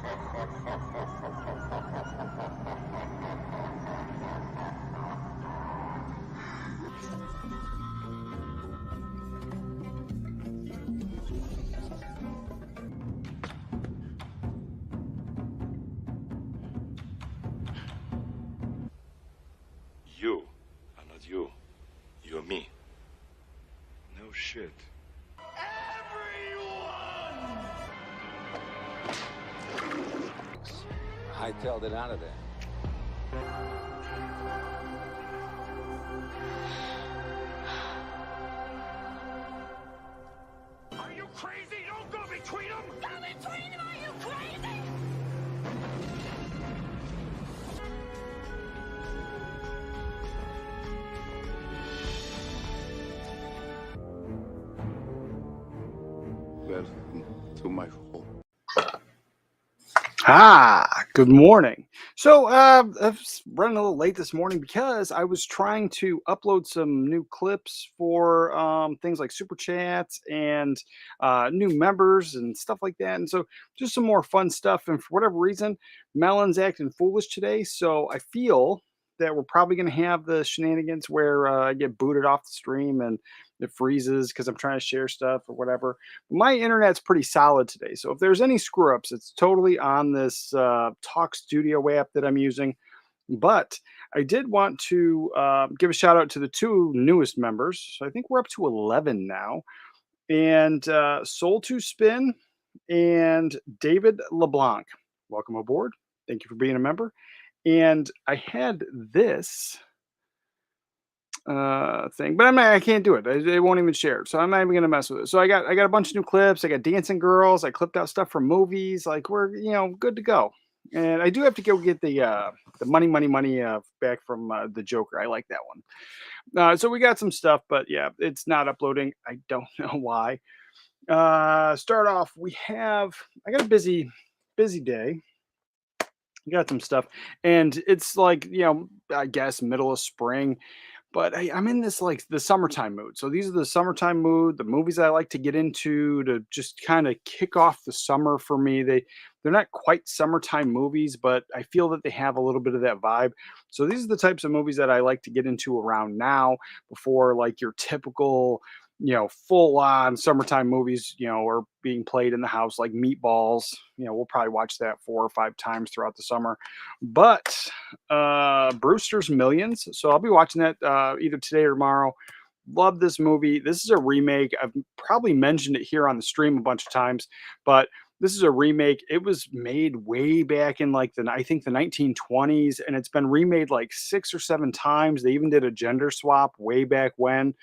You are not you. You're me. No shit. Hightailed it out of there. Are you crazy? Don't go between them! Go between them! Are you crazy? Welcome to my home. Good morning. So, I was running a little late this morning because I was trying to upload some new clips for things like super chats and new members and stuff like that. And so, just some more fun stuff. And for whatever reason, Melon's acting foolish today. So, I feel that we're probably going to have the shenanigans where I get booted off the stream and it freezes because I'm trying to share stuff or whatever. My internet's pretty solid today. So if there's any screw ups, it's totally on this Talk Studio app that I'm using. But I did want to give a shout out to the two newest members. So I think we're up to 11 now. And Soul to Spin and David LeBlanc. Welcome aboard. Thank you for being a member. And I had this thing, but I can't do it. It won't even share it, so I'm not even gonna mess with it. So I got a bunch of new clips. I got dancing girls. I clipped out stuff from movies. Like we're good to go. And I do have to go get the money back from the Joker. I like that one. So we got some stuff, but yeah, it's not uploading. I don't know why. Start off. I got a busy day. Got some stuff, and it's like I guess middle of spring, but I'm in this like the summertime mood. So these are the summertime mood, the movies I like to get into to just kind of kick off the summer for me. They're not quite summertime movies, but I feel that they have a little bit of that vibe. So these are the types of movies that I like to get into around now before like your typical full on summertime movies, are being played in the house like Meatballs. We'll probably watch that 4 or 5 times throughout the summer. But Brewster's Millions. So I'll be watching that either today or tomorrow. Love this movie. This is a remake. I've probably mentioned it here on the stream a bunch of times, but this is a remake. It was made way back in like I think the 1920s, and it's been remade like 6 or 7 times. They even did a gender swap way back when.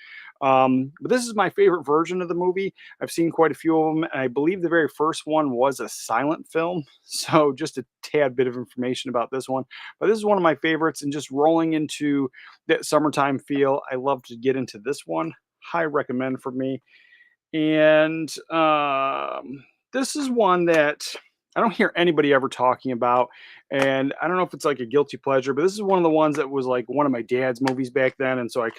But this is my favorite version of the movie. I've seen quite a few of them, and I believe the very first one was a silent film. So just a tad bit of information about this one. But this is one of my favorites, and just rolling into that summertime feel. I love to get into this one. High recommend for me. And this is one that I don't hear anybody ever talking about. And I don't know if it's like a guilty pleasure, but this is one of the ones that was like one of my dad's movies back then. And so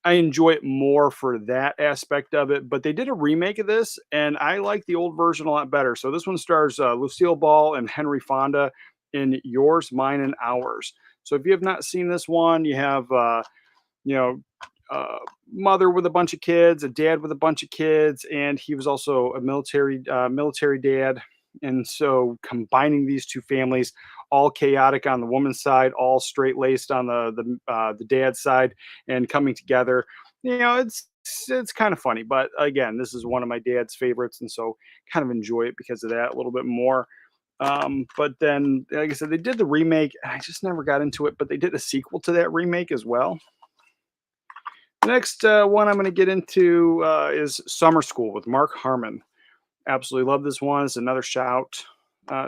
I enjoy it more for that aspect of it. But they did a remake of this, and I like the old version a lot better. So this one stars Lucille Ball and Henry Fonda in Yours, Mine, and Ours. So if you have not seen this one, you have you know, mother with a bunch of kids, a dad with a bunch of kids, and he was also a military dad. And so combining these two families, all chaotic on the woman's side, all straight laced on the dad's side, and coming together, it's kind of funny. But again, this is one of my dad's favorites, and so kind of enjoy it because of that a little bit more. But then, like I said, they did the remake, and I just never got into it. But they did a sequel to that remake as well. The next one I'm going to get into is Summer School with Mark Harmon. Absolutely love this one. It's another Shout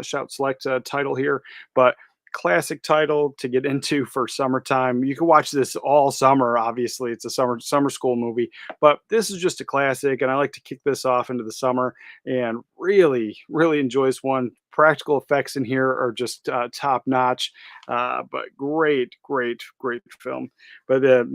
Select title here, but classic title to get into for summertime. You can watch this all summer. Obviously, it's a summer school movie, but this is just a classic, and I like to kick this off into the summer and really, really enjoy this one. Practical effects in here are just top notch, but great film. But as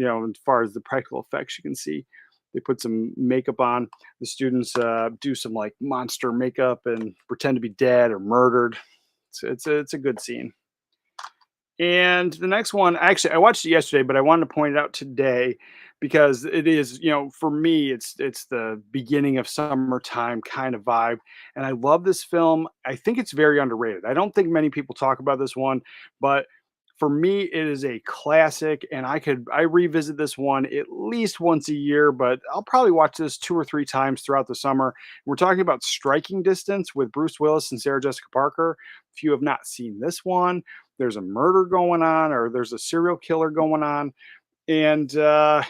far as the practical effects, you can see They put some makeup on. The students do some like monster makeup and pretend to be dead or murdered. It's a good scene. And the next one, actually, I watched it yesterday, but I wanted to point it out today because it is, for me, it's the beginning of summertime kind of vibe, and I love this film. I think it's very underrated. I don't think many people talk about this one, but for me, it is a classic, and I revisit this one at least once a year, but I'll probably watch this 2 or 3 times throughout the summer. We're talking about Striking Distance with Bruce Willis and Sarah Jessica Parker. If you have not seen this one, there's a murder going on, or there's a serial killer going on, and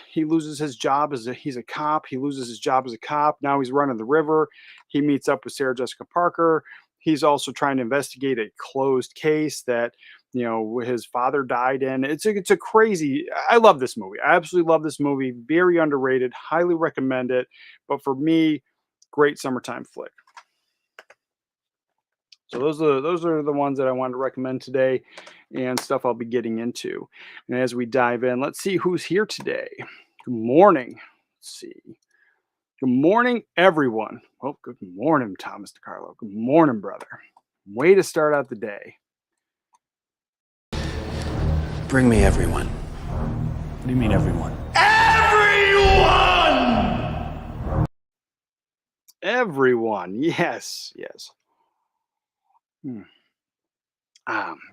he loses his job he's a cop. He loses his job as a cop. Now he's running the river. He meets up with Sarah Jessica Parker. He's also trying to investigate a closed case that his father died in. It's a crazy. I love this movie. I absolutely love this movie. Very underrated. Highly recommend it. But for me, great summertime flick. So those are the ones that I wanted to recommend today, and stuff I'll be getting into. And as we dive in, let's see who's here today. Good morning. Let's see. Good morning, everyone. Well, good morning, Thomas DiCarlo. Good morning, brother. Way to start out the day. Bring me everyone. What do you mean, everyone? Everyone. Yes.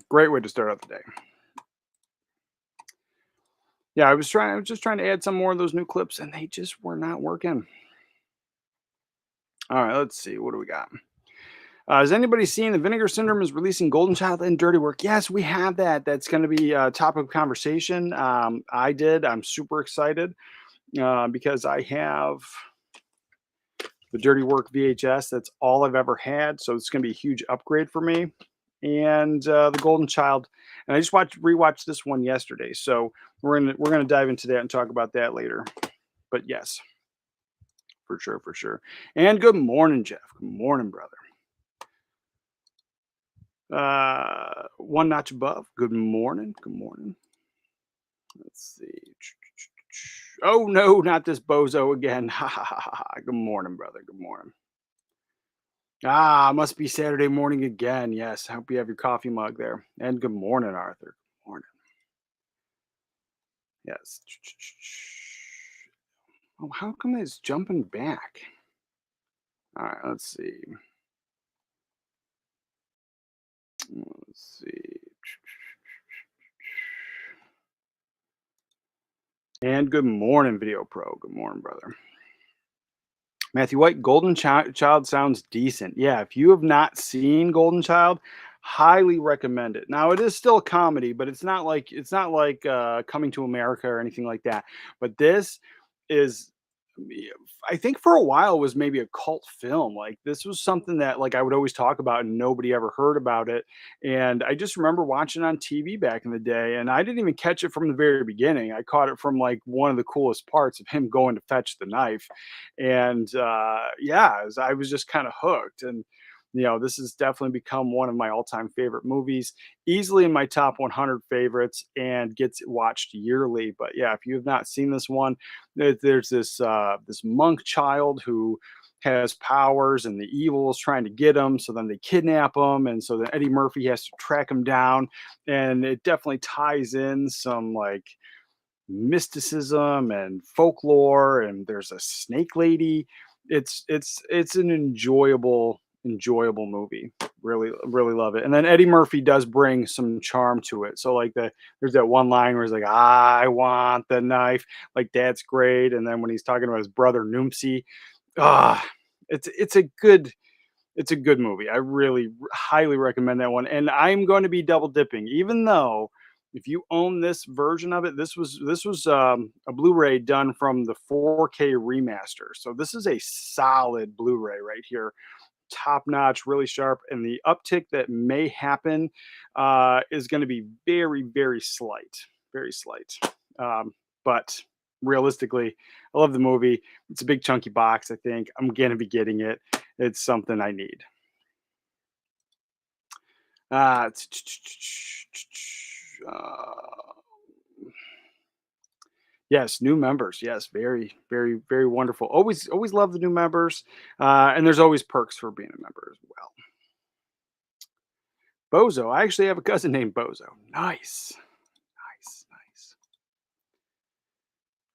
Great way to start out the day. Yeah, I was just trying to add some more of those new clips, and they just were not working. All right, let's see. What do we got? Has anybody seen the Vinegar Syndrome is releasing Golden Child and Dirty Work? Yes, we have that. That's going to be a topic of conversation. I did. I'm super excited because I have the Dirty Work VHS. That's all I've ever had, so it's going to be a huge upgrade for me. And the Golden Child, and I just rewatched this one yesterday, so we're gonna dive into that and talk about that later. But yes, for sure. And good morning, Jeff. Good morning, brother. One notch above. Good morning. Let's see. Oh no, not this bozo again. Ha ha ha ha. Good morning, brother. Good morning. Must be Saturday morning again. Yes, I hope you have your coffee mug there. And good morning, Arthur. Good morning. Yes. Oh, how come it's jumping back? All right, let's see. And good morning, Video Pro. Good morning, brother. Matthew White, Golden Child sounds decent. Yeah, if you have not seen Golden Child, highly recommend it. Now it is still a comedy, but it's not like Coming to America or anything like that. But this is, I think for a while was maybe a cult film. Like this was something that like I would always talk about and nobody ever heard about it. And I just remember watching on TV back in the day, and I didn't even catch it from the very beginning. I caught it from like one of the coolest parts of him going to fetch the knife. And yeah, I was just kind of hooked. And this has definitely become one of my all-time favorite movies, easily in my top 100 favorites, and gets watched yearly. But yeah, if you have not seen this one, there's this monk child who has powers, and the evil is trying to get him. So then they kidnap him, and so then Eddie Murphy has to track him down, and it definitely ties in some like mysticism and folklore, and there's a snake lady. It's an enjoyable movie. Really love it. And then Eddie Murphy does bring some charm to it. So like there's that one line where he's like, I want the knife. Like that's great. And then when he's talking about his brother Noomsy, ah, it's a good movie. I really highly recommend that one. And I'm going to be double dipping, even though if you own this version of it, this was a Blu-ray done from the 4K remaster. So this is a solid Blu-ray right here, top notch, really sharp. And the uptick that may happen is going to be very slight, very slight. But realistically, I love the movie. It's a big chunky box. I think I'm going to be getting it. It's something I need. Yes, new members. Yes, very, very, very wonderful. Always love the new members, and there's always perks for being a member as well. Bozo. I actually have a cousin named Bozo. Nice, nice, nice.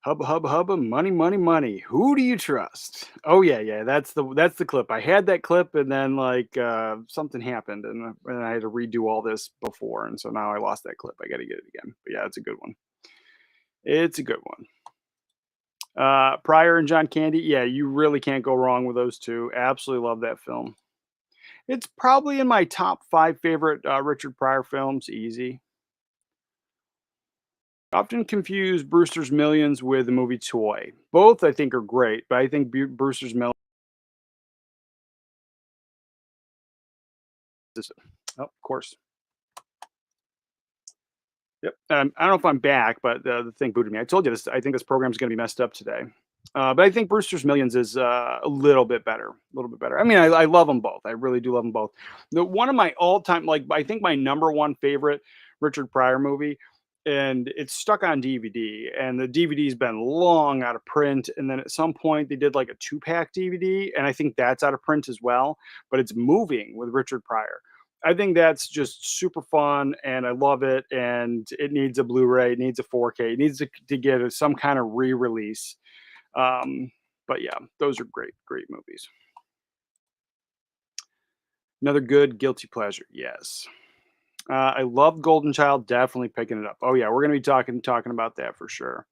Hubba hubba hubba, money, money, money. Who do you trust? Oh yeah, yeah. That's the clip. I had that clip, and then like something happened, and I had to redo all this before, and so now I lost that clip. I got to get it again. But yeah, it's a good one. It's a good one. Pryor and John Candy. Yeah, you really can't go wrong with those two. Absolutely love that film. It's probably in my top 5 favorite Richard Pryor films. Easy. Often confuse Brewster's Millions with the movie Toy. Both I think are great, but I think Brewster's Millions is, oh, of course. Yep. I don't know if I'm back, but the thing booted me. I told you this. I think this program is going to be messed up today. But I think Brewster's Millions is a little bit better. A little bit better. I mean, I love them both. I really do love them both. One of my all-time, like I think my number one favorite Richard Pryor movie, and it's stuck on DVD, and the DVD's been long out of print. And then at some point they did like a 2-pack DVD, and I think that's out of print as well. But it's Moving with Richard Pryor. I think that's just super fun, and I love it. And it needs a Blu-ray, it needs a 4K, it needs to get some kind of re-release. But yeah, those are great, great movies. Another good guilty pleasure. Yes. I love Golden Child. Definitely picking it up. Oh yeah, we're gonna be talking about that for sure.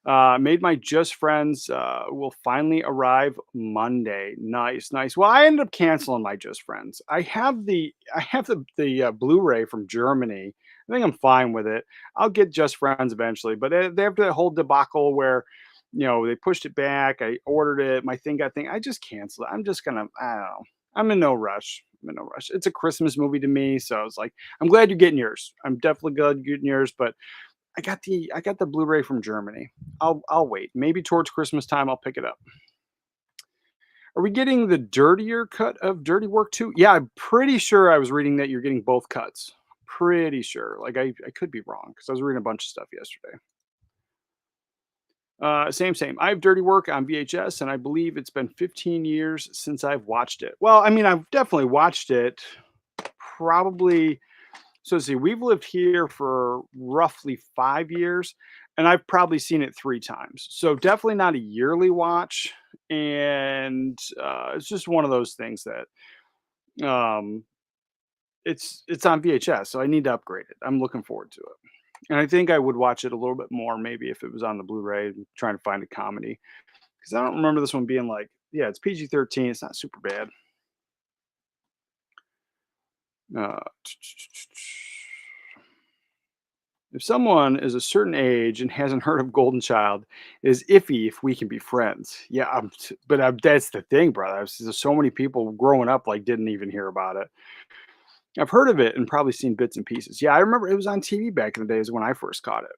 Made My Just Friends will finally arrive Monday. Nice, nice. Well, I ended up canceling My Just Friends. I have the Blu-ray from Germany. I think I'm fine with it. I'll get Just Friends eventually, but they have the whole debacle where they pushed it back. I ordered it. My thing got thing. I just canceled it. I'm just gonna. I don't know. I'm in no rush. I'm in no rush. It's a Christmas movie to me, so I was like, I'm glad you're getting yours. I'm definitely glad you're getting yours, but I got the Blu-ray from Germany. I'll wait. Maybe towards Christmas time I'll pick it up. Are we getting the dirtier cut of Dirty Work too? Yeah, I'm pretty sure I was reading that you're getting both cuts. Pretty sure. Like I could be wrong because I was reading a bunch of stuff yesterday. Same. I have Dirty Work on VHS, and I believe it's been 15 years since I've watched it. Well, I mean, I've definitely watched it. Probably. So see, we've lived here for roughly 5 years, and I've probably seen it 3 times. So definitely not a yearly watch, and it's just one of those things that it's on VHS, so I need to upgrade it. I'm looking forward to it, and I think I would watch it a little bit more maybe if it was on the Blu-ray. Trying to find a comedy because I don't remember this one being like, yeah, it's PG-13. It's not super bad. Uh, If someone is a certain age and hasn't heard of Golden Child, it is iffy if we can be friends. Yeah, that's the thing, brother. There's so many people growing up like didn't even hear about it. I've heard of it and probably seen bits and pieces. Yeah, I remember it was on TV back in the days when I first caught it.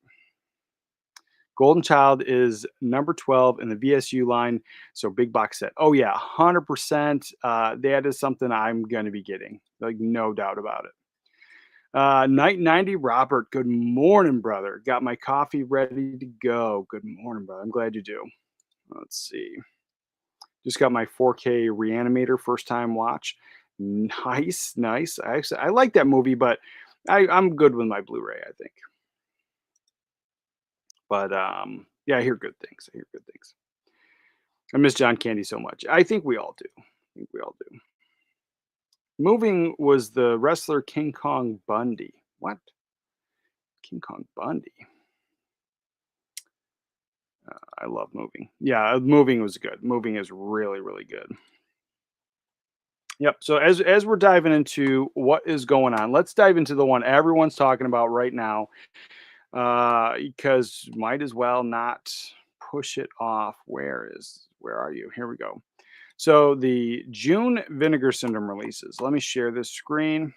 Golden Child is number 12 in the VSU line, so big box set. Oh yeah, 100%. That is something I'm going to be getting, like no doubt about it. Night 90 Robert, good morning, brother. Got my coffee ready to go. Good morning, brother. I'm glad you do. Let's see. Just got my 4K Reanimator first time watch. Nice, nice. I like that movie, but I'm good with my Blu-ray, I think. But yeah, I hear good things. I hear good things. I miss John Candy so much. I think we all do. I think we all do. Moving was the wrestler King Kong Bundy. What? King Kong Bundy. I love Moving. Yeah, Moving was good. Moving is really, really good. Yep. So as we're diving into what is going on, let's dive into the one everyone's talking about right now. Because might as well not push it off. Where are you? Here we go. So the June Vinegar Syndrome releases. Let me share this screen.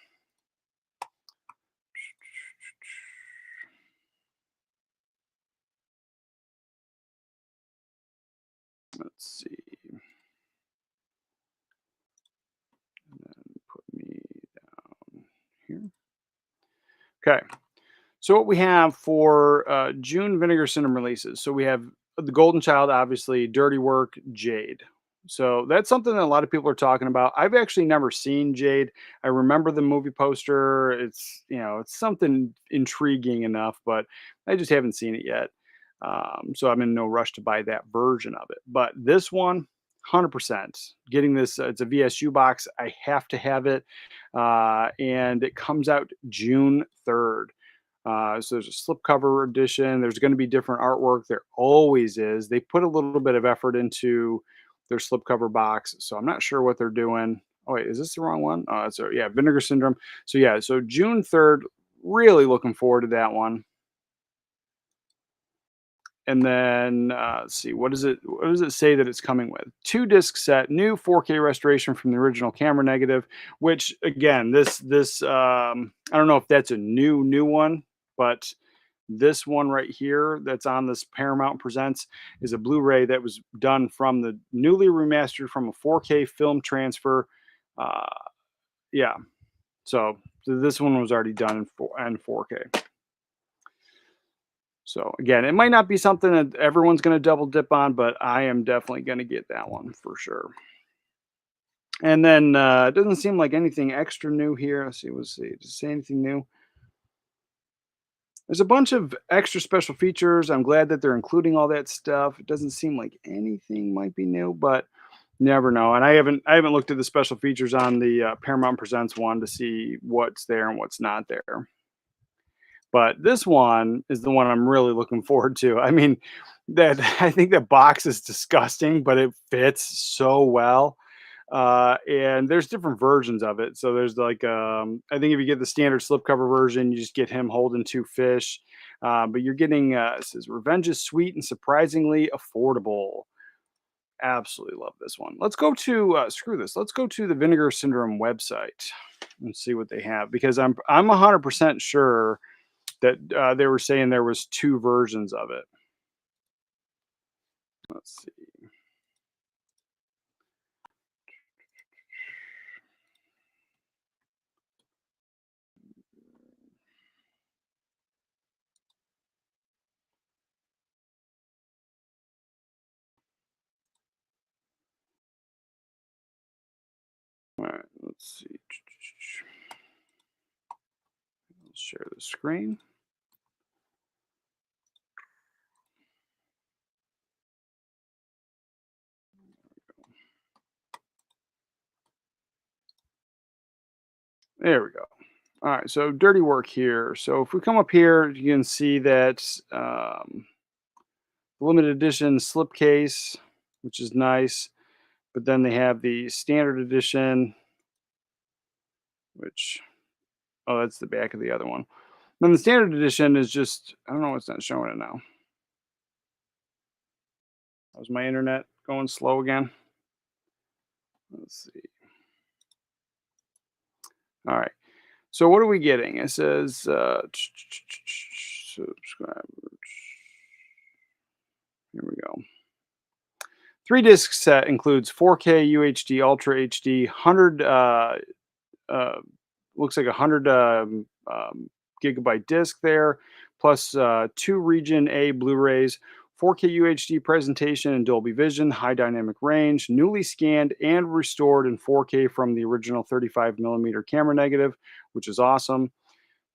Let's see. And then put me down here. Okay. So what we have for June Vinegar Syndrome releases. So we have The Golden Child, obviously, Dirty Work, Jade. So that's something that a lot of people are talking about. I've actually never seen Jade. I remember the movie poster. It's it's something intriguing enough, but I just haven't seen it yet. So I'm in no rush to buy that version of it. But this one, 100% getting this. It's a VSU box. I have to have it, and it comes out June 3rd. So there's a slipcover edition. There's going to be different artwork. There always is. They put a little bit of effort into their slipcover box, so I'm not sure what they're doing. Oh wait, is this the wrong one? Oh, it's yeah, Vinegar Syndrome. So yeah, so June 3rd. Really looking forward to that one. And then let's see, what does it say that it's coming with? 2 disc set, new 4K restoration from the original camera negative. Which again, this I don't know if that's a new one, but this one right here that's on this Paramount Presents is a Blu-ray that was done from the newly remastered from a 4K film transfer. Uh, yeah, so this one was already done in 4K. So again, it might not be something that everyone's going to double dip on, but I am definitely going to get that one for sure. And then it doesn't seem like anything extra new here. Let's see. Does it say anything new? There's a bunch of extra special features. I'm glad that they're including all that stuff. It doesn't seem like anything might be new, but never know. And I haven't looked at the special features on the Paramount Presents one to see what's there and what's not there. But this one is the one I'm really looking forward to. I mean, that I think the box is disgusting, but it fits so well. And there's different versions of it. So there's like, I think if you get the standard slipcover version, you just get him holding 2 fish. But you're getting, it says, Revenge is sweet and surprisingly affordable. Absolutely love this one. Let's go to, screw this. Let's go to the Vinegar Syndrome website and see what they have, because I'm 100% sure that they were saying there was 2 versions of it. Let's see. All right, let's see. Let's share the screen. There we go. All right, so dirty work here. So if we come up here, you can see that limited edition slipcase, which is nice. But then they have the standard edition, which, oh, that's the back of the other one. Then the standard edition is just, I don't know, it's not showing it now. How's my internet going slow again? Let's see. All right. So what are we getting? It says subscribers. Here we go. 3 disc set includes 4K UHD, Ultra HD, 100 looks like 100 gigabyte disc there, plus 2 Region A Blu-rays, 4K UHD presentation in Dolby Vision, high dynamic range, newly scanned and restored in 4K from the original 35 millimeter camera negative, which is awesome.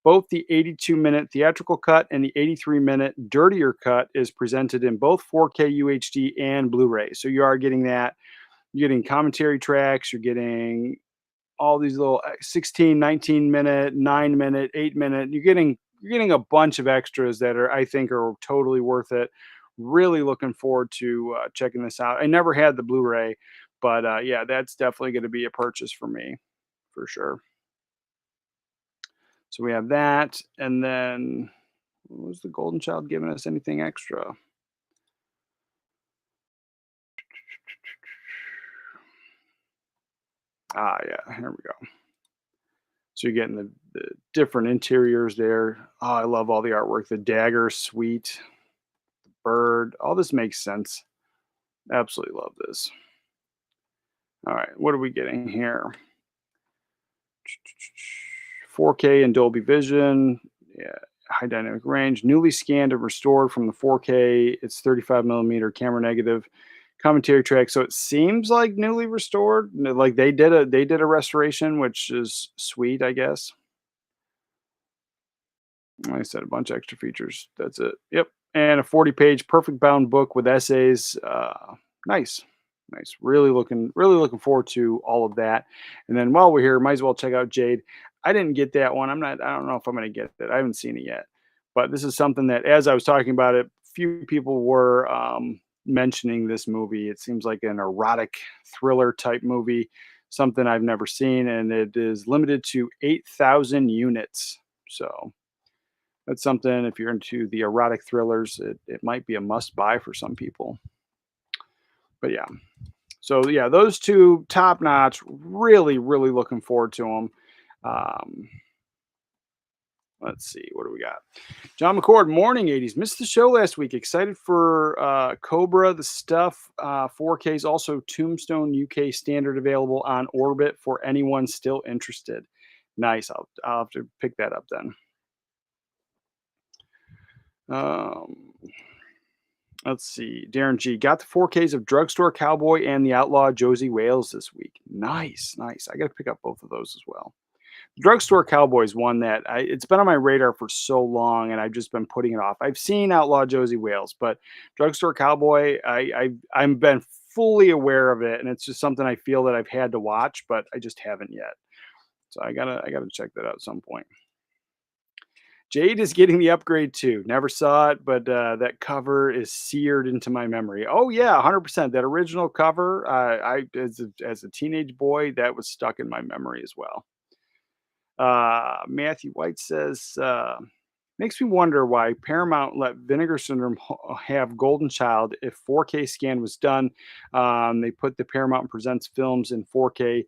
Both the 82-minute theatrical cut and the 83-minute dirtier cut is presented in both 4K UHD and Blu-ray. So you are getting that. You're getting commentary tracks. You're getting all these little 16, 19-minute, 9-minute, 8-minute. You're getting a bunch of extras that I think are totally worth it. Really looking forward to checking this out. I never had the Blu-ray, but yeah, that's definitely going to be a purchase for me for sure. So we have that, and then was the Golden Child giving us anything extra? Ah, yeah, here we go. So you're getting the different interiors there. Oh, I love all the artwork. The dagger, sweet, the bird. All this makes sense. Absolutely love this. All right, what are we getting here? 4K and Dolby Vision. Yeah, high dynamic range, newly scanned and restored from the 4K. It's 35 millimeter camera negative commentary track. So it seems like newly restored. Like they did a restoration, which is sweet, I guess. Like I said, a bunch of extra features. That's it. Yep. And a 40-page perfect bound book with essays. Nice. Nice. Really looking forward to all of that. And then while we're here, might as well check out Jade. I didn't get that one. I don't know if I'm gonna get it. I haven't seen it yet. But this is something that as I was talking about it, few people were mentioning this movie. It seems like an erotic thriller type movie, something I've never seen, and it is limited to 8,000 units. So that's something, if you're into the erotic thrillers, it might be a must buy for some people. But yeah. So yeah, those two top notch. Really looking forward to them. Um, let's see, what do we got? John McCord, morning 80s. Missed the show last week. Excited for Cobra, the stuff. 4Ks, also Tombstone UK standard available on Orbit for anyone still interested. Nice. I'll have to pick that up then. Um, let's see. Darren G got the 4Ks of Drugstore Cowboy and the Outlaw Josie Wales this week. Nice. I got to pick up both of those as well. Drugstore Cowboy is one that it's been on my radar for so long, and I've just been putting it off. I've seen Outlaw Josie Wales, but Drugstore Cowboy, I've been fully aware of it, and it's just something I feel that I've had to watch, but I just haven't yet. So I gotta check that out at some point. Jade is getting the upgrade too. Never saw it, but that cover is seared into my memory. Oh yeah, 100%. That original cover, I as a teenage boy, that was stuck in my memory as well. Matthew White says, makes me wonder why Paramount let Vinegar Syndrome have Golden Child if 4K scan was done. They put the Paramount Presents films in 4K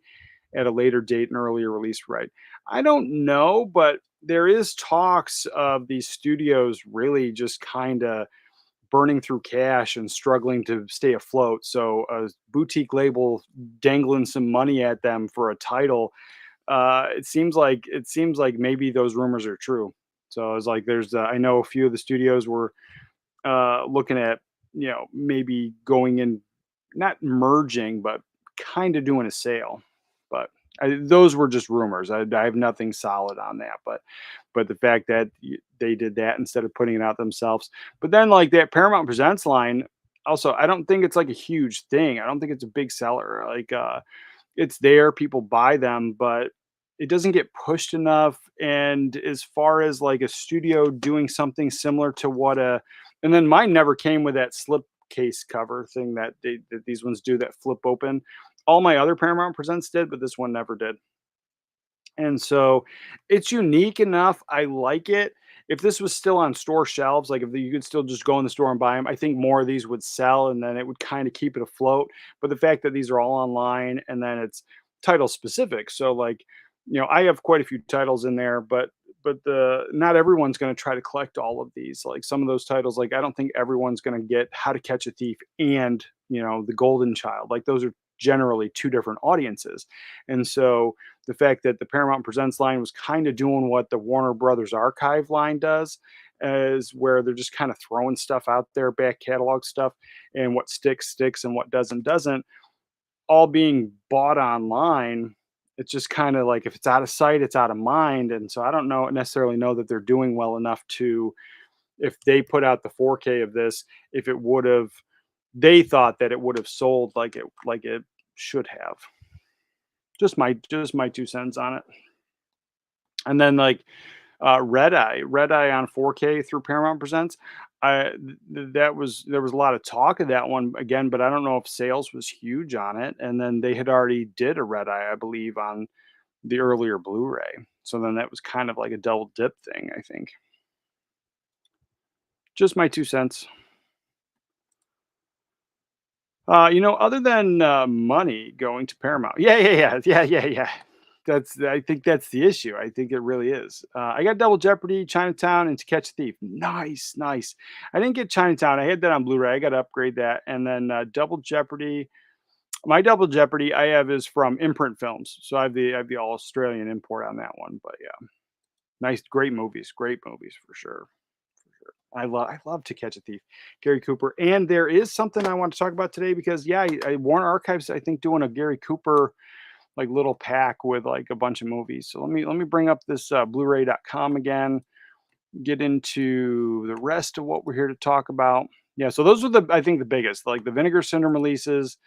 at a later date and earlier release, right? I don't know, but there is talks of these studios really just kind of burning through cash and struggling to stay afloat. So a boutique label dangling some money at them for a title, it seems like maybe those rumors are true. So I was like, I know a few of the studios were looking at, maybe going in, not merging, but kind of doing a sale. But those were just rumors. I have nothing solid on that. But the fact that they did that instead of putting it out themselves. But then like that Paramount Presents line, also, I don't think it's like a huge thing. I don't think it's a big seller. Like it's there, people buy them, but it doesn't get pushed enough. And as far as like a studio doing something similar to and then mine never came with that slip case cover thing that these ones do that flip open. All my other Paramount Presents did, but this one never did. And so it's unique enough. I like it. If this was still on store shelves, like if you could still just go in the store and buy them, I think more of these would sell and then it would kind of keep it afloat. But the fact that these are all online and then it's title specific. So like, I have quite a few titles in there, but the not everyone's going to try to collect all of these. Like some of those titles, like I don't think everyone's going to get How to Catch a Thief and, The Golden Child. Like those are generally two different audiences. And so the fact that the Paramount Presents line was kind of doing what the Warner Brothers Archive line does, is where they're just kind of throwing stuff out there, back catalog stuff, and what sticks and what doesn't, all being bought online. It's just kind of like if it's out of sight, it's out of mind. And so I don't necessarily know that they're doing well enough to, if they put out the 4K of this, if it would have, they thought that it would have sold like it should have. Just my 2 cents on it. And then like Red Eye on 4K through Paramount Presents. There was a lot of talk of that one again, but I don't know if sales was huge on it. And then they had already did a Red Eye, I believe, on the earlier Blu-ray. So then that was kind of like a double dip thing, I think. Just my 2 cents. Other than money going to Paramount. Yeah. I think that's the issue. I think it really is. I got Double Jeopardy, Chinatown, and To Catch a Thief. Nice. I didn't get Chinatown. I had that on Blu-ray. I got to upgrade that. And then Double Jeopardy. My Double Jeopardy I have is from Imprint Films, so I have the all Australian import on that one. But yeah. Nice, great movies, for sure. I love To Catch a Thief, Gary Cooper. And there is something I want to talk about today because yeah, Warner Archives I think doing a Gary Cooper like little pack with like a bunch of movies. So let me bring up this blu-ray.com again, get into the rest of what we're here to talk about. Yeah, so those are the I think the biggest, like the Vinegar Syndrome releases,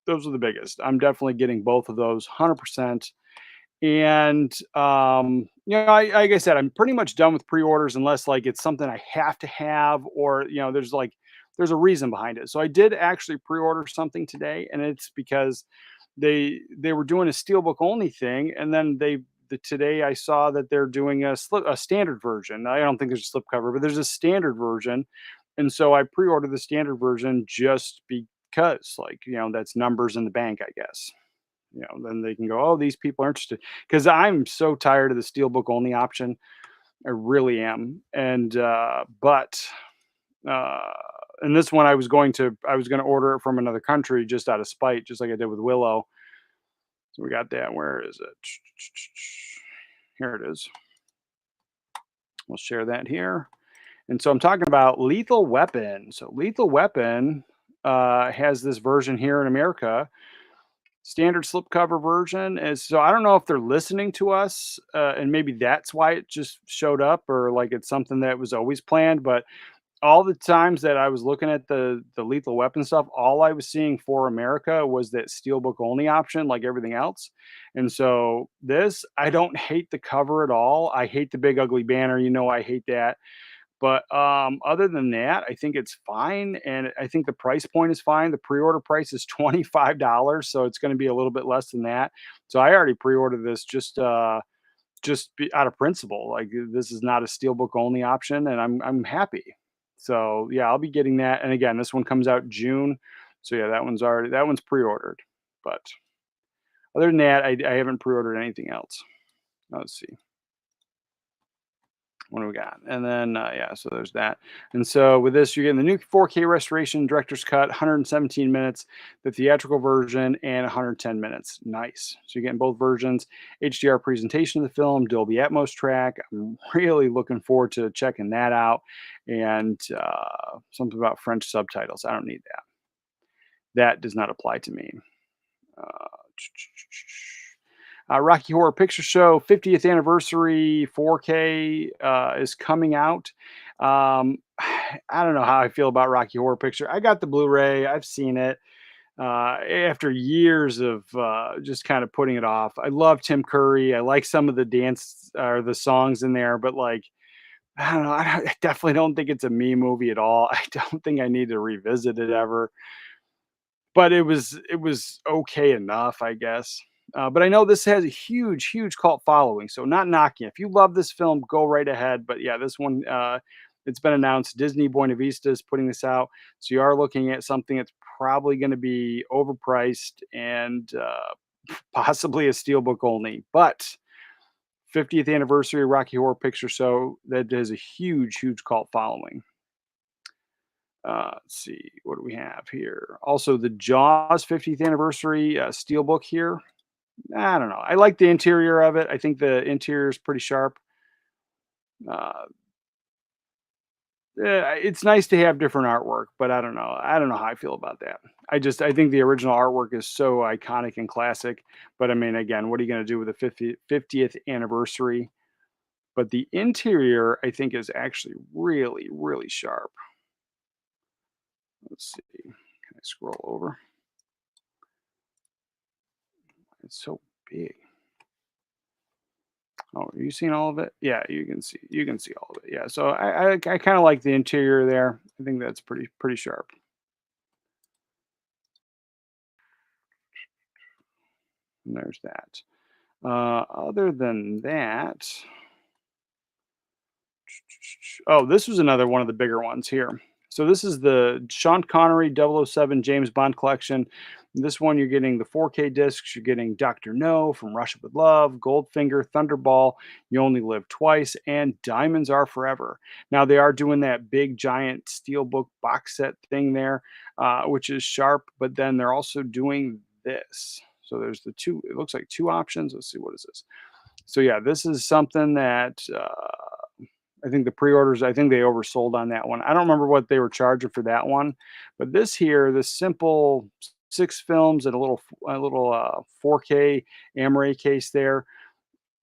those are the biggest. I'm definitely getting both of those 100%. And like I said, I'm pretty much done with pre-orders unless like it's something I have to have or there's a reason behind it. So I did actually pre-order something today, and it's because they were doing a steelbook only thing, and then today I saw that they're doing a standard version. I don't think there's a slipcover, but there's a standard version, and so I pre-ordered the standard version just because, like, that's numbers in the bank, I guess. Then they can go, oh, these people are interested. Because I'm so tired of the steelbook only option. I really am. Uh, and this one I was going to order it from another country just out of spite, just like I did with Willow. So we got that. Where is it? Here it is. We'll share that here. And so I'm talking about Lethal Weapon. So Lethal Weapon has this version here in America, standard slipcover version. And so I don't know if they're listening to us, and maybe that's why it just showed up, or like it's something that was always planned. But all the times that I was looking at the Lethal Weapon stuff, all I was seeing for America was that steelbook only option, like everything else. And so this, I don't hate the cover at all. I hate the big ugly banner. I hate that. But other than that, I think it's fine, and I think the price point is fine. The pre-order price is $25, so it's going to be a little bit less than that. So I already pre-ordered this out of principle. Like this is not a steelbook only option, and I'm happy. So yeah, I'll be getting that. And again, this one comes out June. So yeah, that one's pre-ordered. But other than that, I haven't pre-ordered anything else. Let's see. What do we got? And then, yeah, so there's that. And so with this, you're getting the new 4K restoration, director's cut, 117 minutes, the theatrical version, and 110 minutes. Nice. So you're getting both versions, HDR presentation of the film, Dolby Atmos track. I'm really looking forward to checking that out. And something about French subtitles. I don't need that. That does not apply to me. Uh, Rocky Horror Picture Show 50th anniversary 4K is coming out. I don't know how I feel about Rocky Horror Picture. I got the Blu-ray. I've seen it after years of just kind of putting it off. I love Tim Curry. I like some of the dance or the songs in there, but like I don't know. I definitely don't think it's a me movie at all. I don't think I need to revisit it ever. But it was okay enough, I guess. But I know this has a huge, huge cult following, so not knocking it. If you love this film, go right ahead. But yeah, this one, it's been announced. Disney Buena Vista is putting this out, so you are looking at something that's probably going to be overpriced and possibly a steelbook only. But 50th anniversary Rocky Horror Picture Show that has a huge, huge cult following. Let's see, what do we have here? Also, the Jaws 50th anniversary steelbook here. I don't know. I like the interior of it. I think the interior is pretty sharp. Uh, it's nice to have different artwork, but I don't know. I don't know how I feel about that. I think the original artwork is so iconic and classic. But I mean, again, what are you going to do with the 50th anniversary? But the interior, I think, is actually really, really sharp. Let's see. Can I scroll over? It's so big. Oh, are you seeing all of it? Yeah, you can see all of it. Yeah. So I kind of like the interior there. I think that's pretty sharp. And there's that. Other than that, oh, this was another one of the bigger ones here. So this is the Sean Connery 007 James Bond collection. This one, you're getting the 4K discs. You're getting Dr. No, From Russia with Love, Goldfinger, Thunderball, You Only Live Twice, and Diamonds Are Forever. Now, they are doing that big, giant steelbook box set thing there, which is sharp, but then they're also doing this. So there's it looks like two options. Let's see, what is this? So yeah, this is something that I think the pre-orders, I think they oversold on that one. I don't remember what they were charging for that one, but this here, this simple 6 films and a little 4K Amaray case there,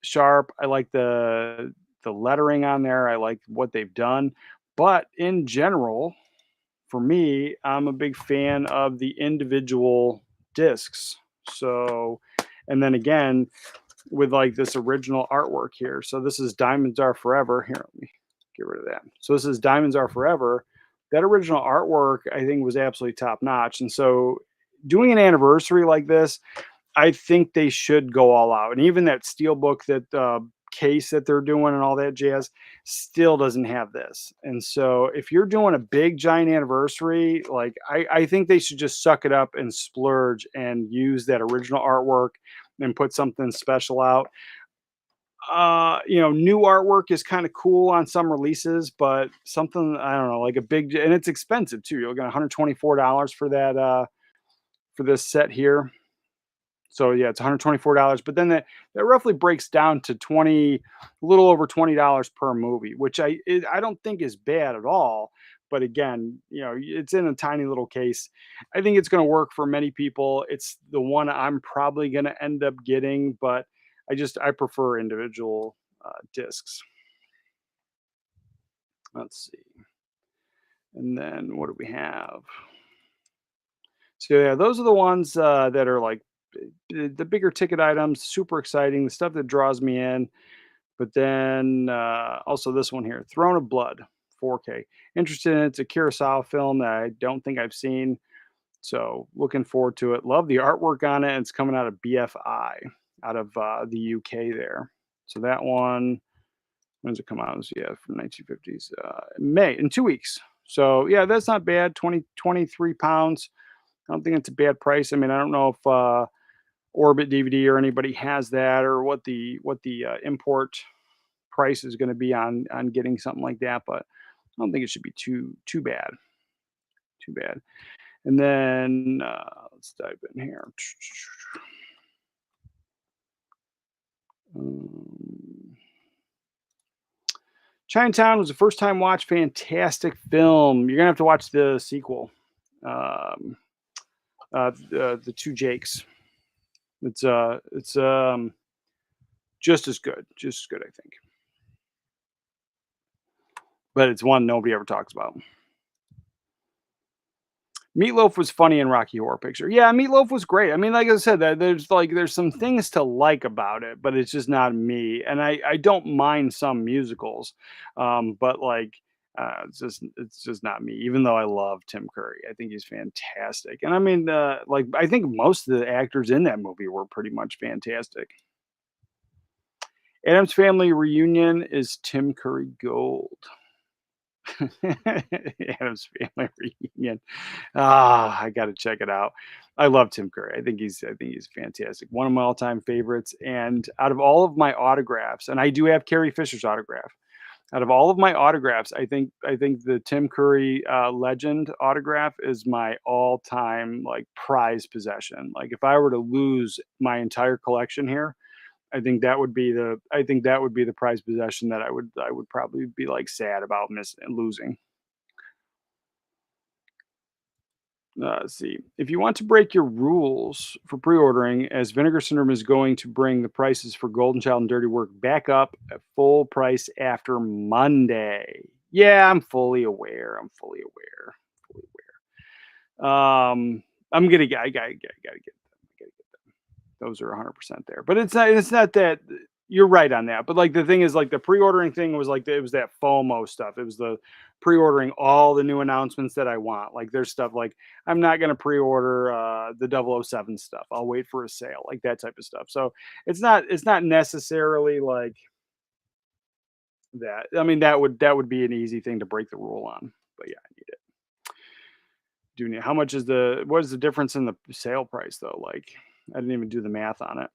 sharp. I like the lettering on there. I like what they've done, but in general, for me, I'm a big fan of the individual discs. So, and then again, with like this original artwork here. So this is Diamonds Are Forever. Here, let me get rid of that. So this is Diamonds Are Forever. That original artwork, I think, was absolutely top notch. And so doing an anniversary like this, I think they should go all out. And even that steelbook, that case that they're doing and all that jazz still doesn't have this. And so if you're doing a big giant anniversary, like I think they should just suck it up and splurge and use that original artwork and put something special out. New artwork is kind of cool on some releases, but something, I don't know, like a big, and it's expensive too. You're looking at $124 for that for this set here. So yeah, it's $124, but then that roughly breaks down to a little over $20 per movie, which I don't think is bad at all. But again, it's in a tiny little case. I think it's going to work for many people. It's the one I'm probably going to end up getting, but I prefer individual discs. Let's see, and then what do we have? So yeah, those are the ones that are like the bigger ticket items, super exciting, the stuff that draws me in. But then also this one here, Throne of Blood, 4K. Interested in it. It's a Kurosawa film that I don't think I've seen. So looking forward to it. Love the artwork on it. It's coming out of BFI, out of the UK there. So that one, when does it come out? Yeah, from 1950s. May, in 2 weeks. So yeah, that's not bad. 23 pounds. I don't think it's a bad price. I mean, I don't know if Orbit DVD or anybody has that, or what the import price is going to be on getting something like that, but I don't think it should be too bad. Too bad. And then let's dive in here. Um, Chinatown was a first time watch, fantastic film. You're gonna have to watch the sequel, um, the Two Jakes. It's just as good, I think. But it's one nobody ever talks about. Meatloaf was funny in Rocky Horror Picture. Yeah, Meatloaf was great. I mean, like I said, there's some things to like about it, but it's just not me. And I don't mind some musicals, but like it's just not me. Even though I love Tim Curry, I think he's fantastic. And I mean, like I think most of the actors in that movie were pretty much fantastic. Adam's Family Reunion is Tim Curry gold. Adam's Family Reunion. Ah, I got to check it out. I love Tim Curry. I think he's fantastic. One of my all-time favorites. And out of all of my autographs, and I do have Carrie Fisher's autograph. Out of all of my autographs, I think the Tim Curry Legend autograph is my all-time like prized possession. Like if I were to lose my entire collection here, I think that would be the prized possession that I would probably be like sad about missing and losing. Let's see. If you want to break your rules for pre-ordering, as Vinegar Syndrome is going to bring the prices for Golden Child and Dirty Work back up at full price after Monday. Yeah, I'm fully aware. I'm fully aware. Fully aware. I'm gonna get. I gotta get. Gotta get them. Those are 100% there. But it's not that you're right on that. But like the thing is like the pre-ordering thing was like it was that FOMO stuff. It was the pre-ordering all the new announcements that I want. Like there's stuff like I'm not going to pre-order the 007 stuff. I'll wait for a sale, like that type of stuff. So it's not necessarily like that. I mean that would be an easy thing to break the rule on. But yeah, I need it. Do need how much is what is the difference in the sale price though? Like I didn't even do the math on it.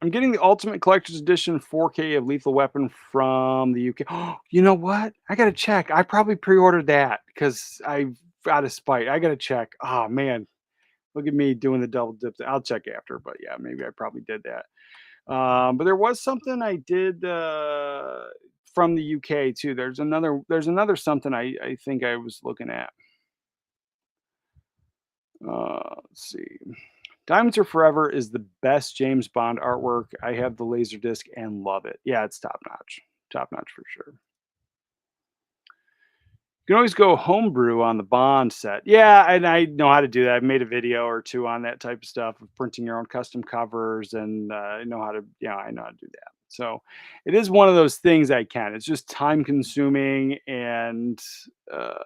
I'm getting the Ultimate Collector's Edition 4K of Lethal Weapon from the UK. Oh, you know what? I gotta check. I probably pre-ordered that because I out of spite. I gotta check. Oh man, Look at me doing the double dip. I'll check after, but yeah, maybe I probably did that. But there was something I did from the UK too. There's another something I think I was looking at. Let's see. Diamonds Are Forever is the best James Bond artwork. I have the laser disc and love it. Yeah, it's top notch for sure. You can always go homebrew on the Bond set. Yeah, and I know how to do that. I've made a video or two on that type of stuff of printing your own custom covers, and I know how to. Yeah, I know how to do that. So it is one of those things I can. It's just time consuming, and uh,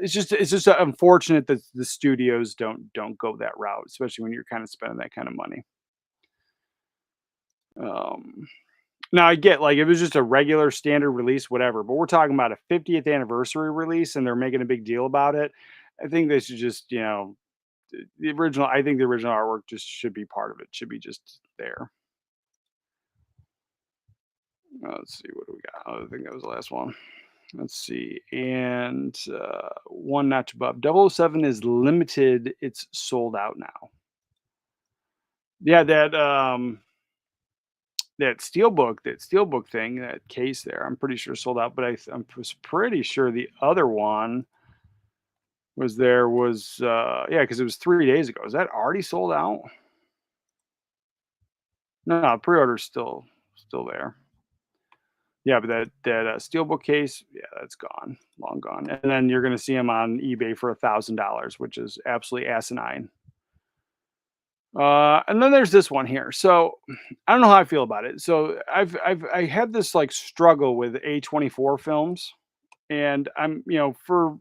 it's just unfortunate that the studios don't go that route, especially when you're kind of spending that kind of money. Um, Now I get, like, if it was just a regular standard release, whatever, but we're talking about a 50th anniversary release and they're making a big deal about it. I think they should just, the original I think the original artwork just should be part of it. Should be just there. Let's see, what do we got? Oh, I think that was the last one. Let's see. And one notch above. 007 is limited. It's sold out now. Yeah, that steelbook thing, that case there, I'm pretty sure sold out, but I was pretty sure the other one yeah, because it was 3 days ago. Is that already sold out? No, pre-order's still there. Yeah, but that steelbook case, yeah, that's gone, long gone. And then you're gonna see them on eBay for $1,000, which is absolutely asinine. And then there's this one here. So I don't know how I feel about it. So I have this like struggle with A24 films, and for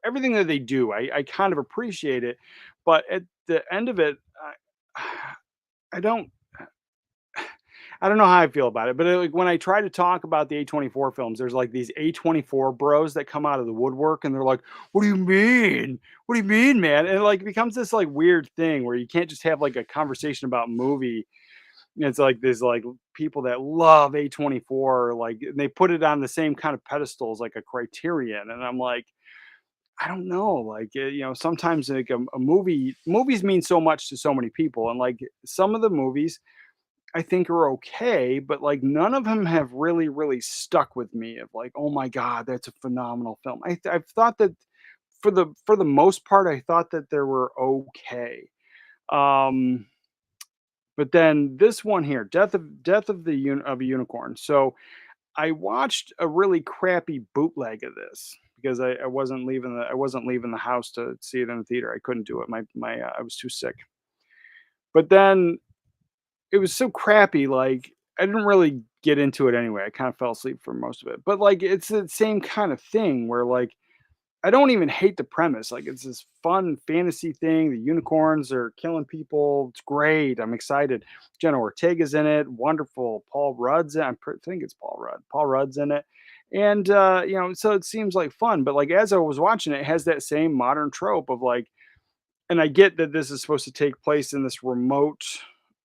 everything that they do, I kind of appreciate it, but at the end of it, I don't I don't know how I feel about it. But like when I try to talk about the A24 films, there's like these A24 bros that come out of the woodwork and they're like, "What do you mean? What do you mean, man?" And it like becomes this like weird thing where you can't just have like a conversation about movie. It's like there's like people that love A24, like and they put it on the same kind of pedestals like a Criterion, and I'm like, I don't know, like sometimes like a movies mean so much to so many people, and like some of the movies I think are okay, but like none of them have really, really stuck with me of like, oh my God, that's a phenomenal film. I've thought that for the most part, I thought that they were okay. Um, but then this one here, Death of a Unicorn. So I watched a really crappy bootleg of this because I wasn't leaving the house to see it in the theater. I couldn't do it. I was too sick. But then it was so crappy, like, I didn't really get into it anyway. I kind of fell asleep for most of it. But, like, it's the same kind of thing where, like, I don't even hate the premise. Like, it's this fun fantasy thing. The unicorns are killing people. It's great. I'm excited. Jenna Ortega's in it. Wonderful. Paul Rudd's in think it's Paul Rudd. Paul Rudd's in it. And, so it seems like fun. But, like, as I was watching it, it has that same modern trope of, like, and I get that this is supposed to take place in this remote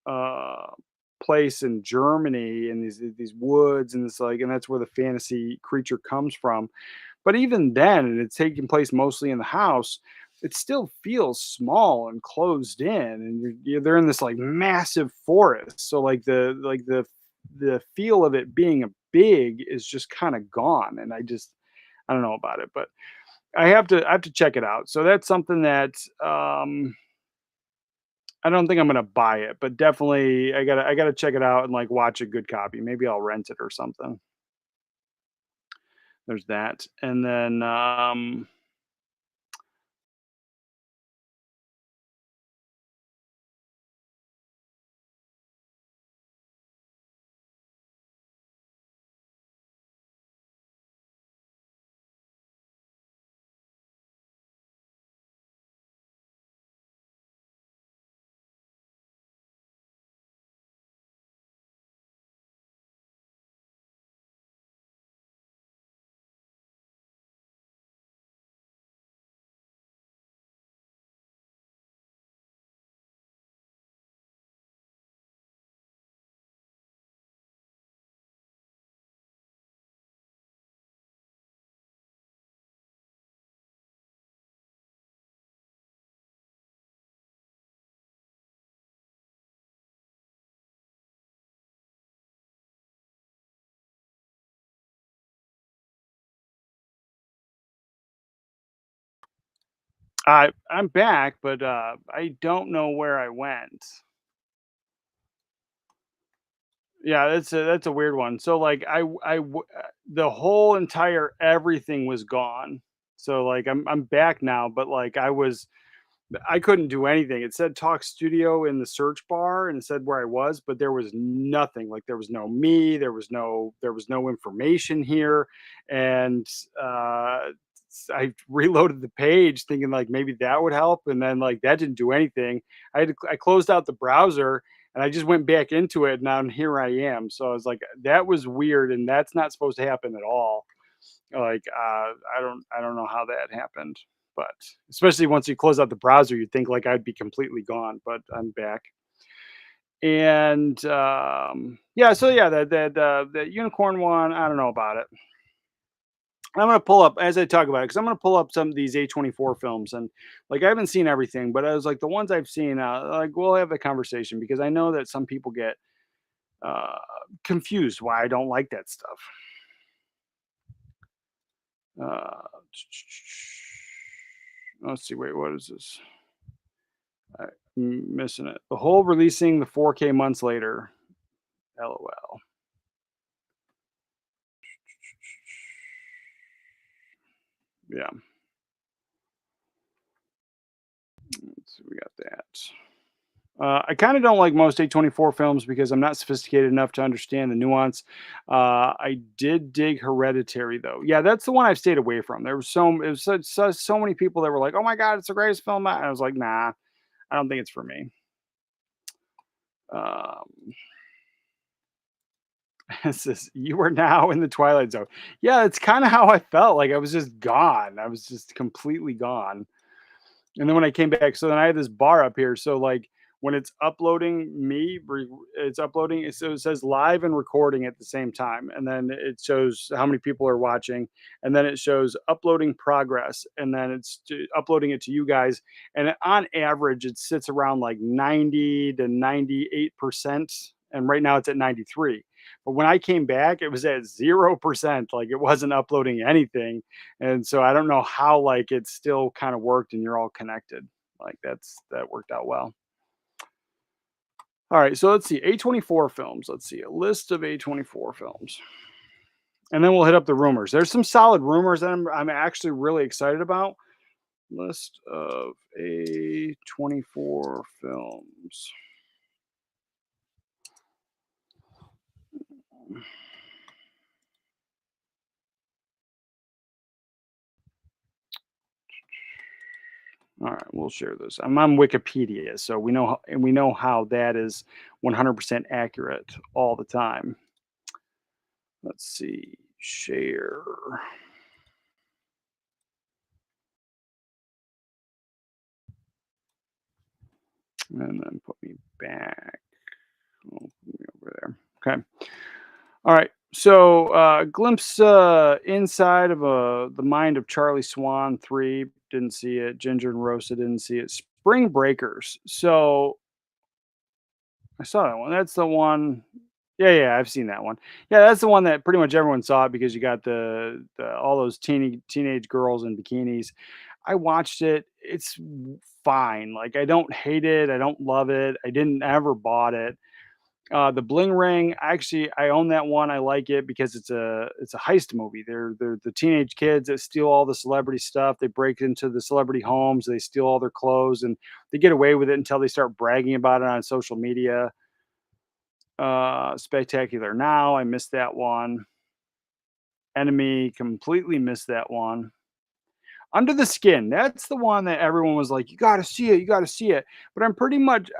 uh, place in Germany in these woods and this like and that's where the fantasy creature comes from. But even then, and it's taking place mostly in the house, it still feels small and closed in, and they're in this like massive forest. So like the feel of it being a big is just kind of gone, and I don't know about it, but I have to check it out. So that's something that I don't think I'm gonna buy it, but definitely I gotta check it out and like watch a good copy. Maybe I'll rent it or something. There's that. And then I'm back, but I don't know where I went. Yeah, that's a weird one. So like the whole entire everything was gone. So like I'm back now, but like I couldn't do anything. It said talk studio in the search bar and it said where I was, but there was nothing. Like there was no me, there was no information here. And I reloaded the page thinking like maybe that would help. And then like that didn't do anything. I closed out the browser and I just went back into it. Now here I am. So I was like, that was weird, and that's not supposed to happen at all. Like, I don't know how that happened, but especially once you close out the browser, you'd think like I'd be completely gone, but I'm back. And yeah, so yeah, the unicorn one, I don't know about it. I'm gonna pull up as I talk about it because I'm gonna pull up some of these A24 films, and like I haven't seen everything, but I was like the ones I've seen, like we'll have a conversation because I know that some people get uh confused why I don't like that stuff. Uh, let's see. Wait, what is this? I'm missing it. The whole releasing the 4K months later. LOL. Yeah, so we got that. I kind of don't like most A24 films because I'm not sophisticated enough to understand the nuance. I did dig Hereditary though. Yeah, that's the one I've stayed away from. There was it was so many people that were like, "Oh my god, it's the greatest film." And I was like, "Nah, I don't think it's for me." Um, it says you are now in the twilight zone. Yeah, it's kind of how I felt. Like I was just gone. I was just completely gone. And then when I came back, so then I have this bar up here. So like when it's uploading it's uploading. So it says live and recording at the same time, and then it shows how many people are watching, and then it shows uploading progress, and then uploading it to you guys. And on average, it sits around like 90 to 98%, and right now it's at 93. But when I came back, it was at 0%. Like it wasn't uploading anything, and so I don't know how like it still kind of worked and you're all connected. Like that worked out well. All right, so let's see. A24 films. Let's see. A list of A24 films. And then we'll hit up the rumors. There's some solid rumors that I'm actually really excited about. List of A24 films. All right, we'll share this. I'm on Wikipedia, so we know how that is 100% accurate all the time. Let's see. Share. And then put me back. Oh, put me over there. Okay. All right. So, glimpse inside of the mind of Charlie Swan 3. Didn't see it. Ginger and Rosa didn't see it. Spring Breakers. So, I saw that one. That's the one. Yeah, yeah, I've seen that one. Yeah, that's the one that pretty much everyone saw it because you got the all those teenage girls in bikinis. I watched it. It's fine. Like I don't hate it. I don't love it. I didn't ever bought it. The Bling Ring, actually, I own that one. I like it because it's a heist movie. They're the teenage kids that steal all the celebrity stuff. They break into the celebrity homes. They steal all their clothes, and they get away with it until they start bragging about it on social media. Spectacular Now, I missed that one. Enemy, completely missed that one. Under the Skin, that's the one that everyone was like, "You gotta see it, you gotta see it." But I'm pretty much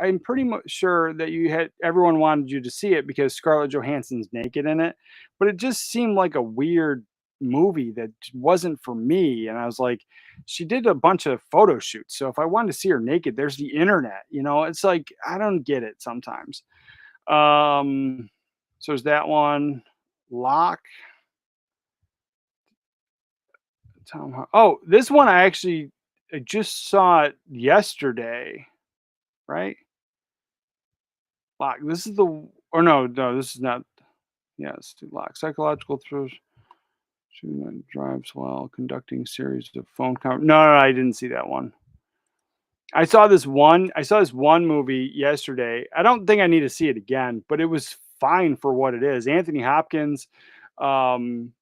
sure that everyone wanted you to see it because Scarlett Johansson's naked in it. But it just seemed like a weird movie that wasn't for me. And I was like, she did a bunch of photo shoots. So if I wanted to see her naked, there's the internet. It's like I don't get it sometimes. Um, so there's that one. Lock. Oh, this one I just saw it yesterday, right? Lock. This is the or no, this is not. Yeah, it's too lock. Psychological thrills. Shooting that drives while conducting series of phone. No, I didn't see that one. I saw this one movie yesterday. I don't think I need to see it again, but it was fine for what it is. Anthony Hopkins, um,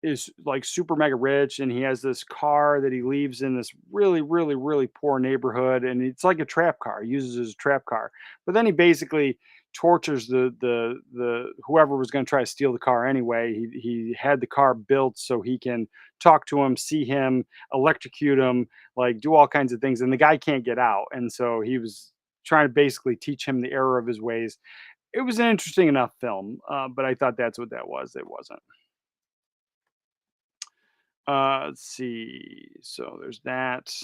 is like super mega rich, and he has this car that he leaves in this really, really, really poor neighborhood, and it's like a trap car. He uses it as a trap car. But then he basically tortures the whoever was going to try to steal the car anyway. He had the car built so he can talk to him, see him, electrocute him, like do all kinds of things, and the guy can't get out. And so he was trying to basically teach him the error of his ways. It was an interesting enough film, but I thought that's what that was. It wasn't. Let's see. So there's that.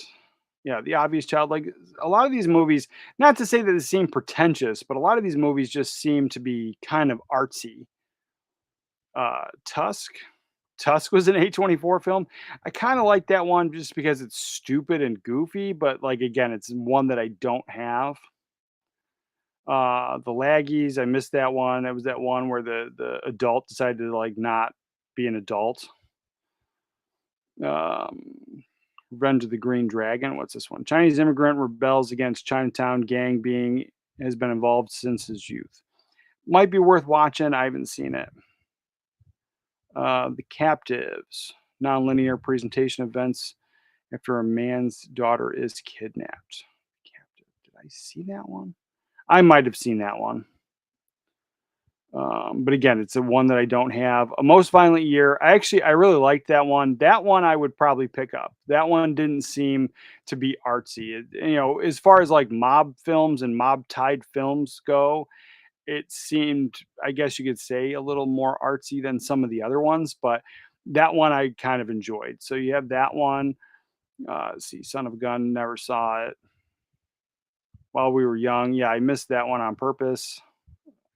Yeah, The Obvious Child. Like a lot of these movies, not to say that they seem pretentious, but a lot of these movies just seem to be kind of artsy. Tusk. Tusk was an A24 film. I kind of like that one just because it's stupid and goofy, but like again, it's one that I don't have. The Laggies, I missed that one. That was that one where the adult decided to like not be an adult. Um, Revenge of the Green Dragon. What's this one? Chinese immigrant rebels against Chinatown gang being has been involved since his youth. Might be worth watching. I haven't seen it. The Captives. Nonlinear presentation events after a man's daughter is kidnapped. Captive. Did I see that one? I might have seen that one. But again, it's a one that I don't have. A Most Violent Year. I really liked that one. That one I would probably pick up. That one didn't seem to be artsy. As far as like mob films and mob tied films go, it seemed, I guess you could say, a little more artsy than some of the other ones. But that one I kind of enjoyed. So you have that one. Let's see, Son of a Gun. Never saw it. While We Were Young. Yeah, I missed that one on purpose.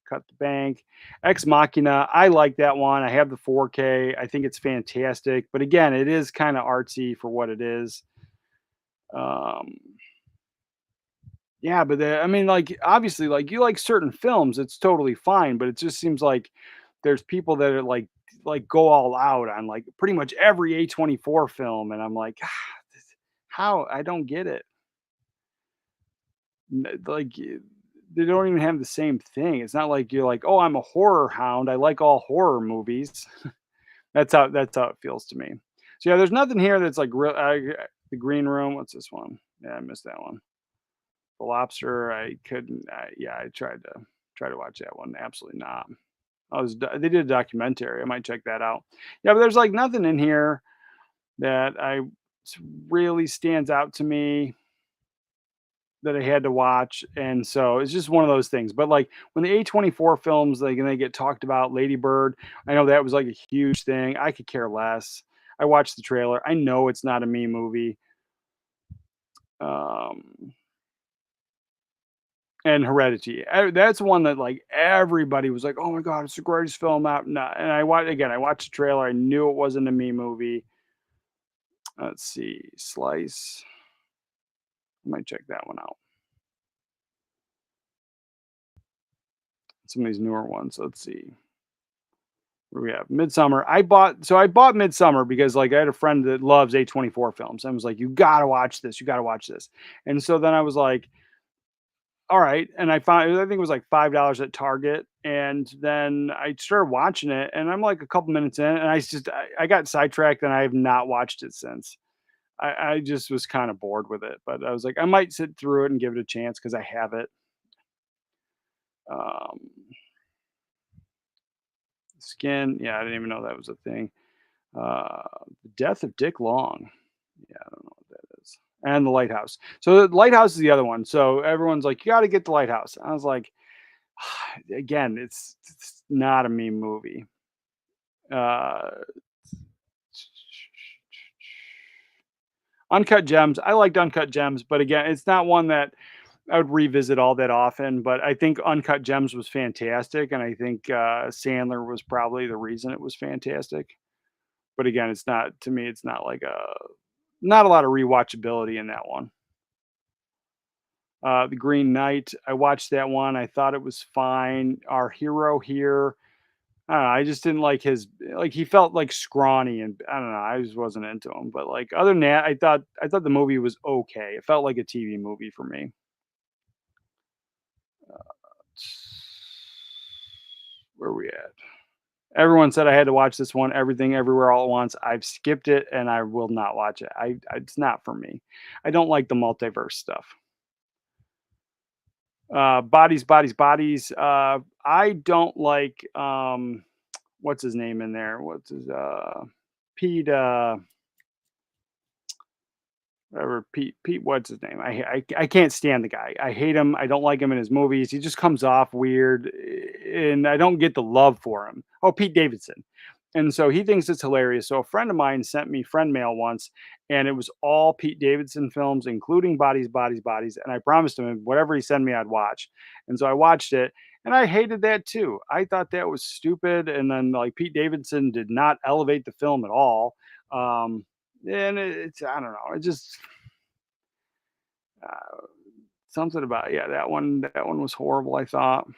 Cut the Bank. Ex Machina, I like that one. I have the 4K. I think it's fantastic. But again, it is kind of artsy for what it is. Um, yeah, but I mean, like, obviously, like, you like certain films, it's totally fine. But it just seems like there's people that are like go all out on like pretty much every A24 film. And I'm like, how? I don't get it. Like, they don't even have the same thing. It's not like you're like, "Oh, I'm a horror hound. I like all horror movies." That's how it feels to me. So, yeah, there's nothing here that's like real The Green Room, what's this one? Yeah, I missed that one. The Lobster, I couldn't yeah, I tried to watch that one. Absolutely not. They did a documentary. I might check that out. Yeah, but there's, like, nothing in here that really stands out to me that I had to watch, and so it's just one of those things. But like when the A24 films, like, and they get talked about, Lady Bird, I know that was like a huge thing. I could care less. I watched the trailer. I know it's not a me movie. Um, and Heredity. That's one that like everybody was like, "Oh my god, it's the greatest film out." No, and I watched the trailer. I knew it wasn't a me movie. Let's see, Slice. I might check that one out. Some of these newer ones. Let's see. Where we have Midsummer. I bought Midsummer because like I had a friend that loves A24 films. I was like, you gotta watch this. You gotta watch this. And so then I was like, all right. And I think it was like $5 at Target. And then I started watching it and I'm like a couple minutes in and I got sidetracked and I have not watched it since. I just was kind of bored with it. But I was like, I might sit through it and give it a chance because I have it. Um, Skin. Yeah, I didn't even know that was a thing. Uh, the Death of Dick Long. Yeah, I don't know what that is. And The Lighthouse. So The Lighthouse is the other one. So everyone's like, you got to get The Lighthouse. I was like, again, it's not a me movie. Uh, Uncut Gems. I liked Uncut Gems, but again, it's not one that I would revisit all that often. But I think Uncut Gems was fantastic, and I think Sandler was probably the reason it was fantastic. But again, it's not to me. It's not like not a lot of rewatchability in that one. The Green Knight, I watched that one. I thought it was fine. Our hero here, I don't know, I just didn't like his like, he felt, like, scrawny, and I don't know, I just wasn't into him, but, like, other than that, I thought the movie was okay. It felt like a TV movie for me. Where we at? Everyone said I had to watch this one, Everything Everywhere All at Once. I've skipped it, and I will not watch it. It's not for me. I don't like the multiverse stuff. Bodies, Bodies, Bodies. I don't like, what's his name in there? What's his, Pete, whatever, Pete, what's his name? I can't stand the guy. I hate him. I don't like him in his movies. He just comes off weird, and I don't get the love for him. Oh, Pete Davidson. And so he thinks it's hilarious. So a friend of mine sent me friend mail once, and it was all Pete Davidson films, including Bodies, Bodies, Bodies. And I promised him whatever he sent me, I'd watch. And so I watched it, and I hated that too. I thought that was stupid. And then, like, Pete Davidson did not elevate the film at all. And it's, I don't know. It just, uh, something about, yeah, that one was horrible, I thought.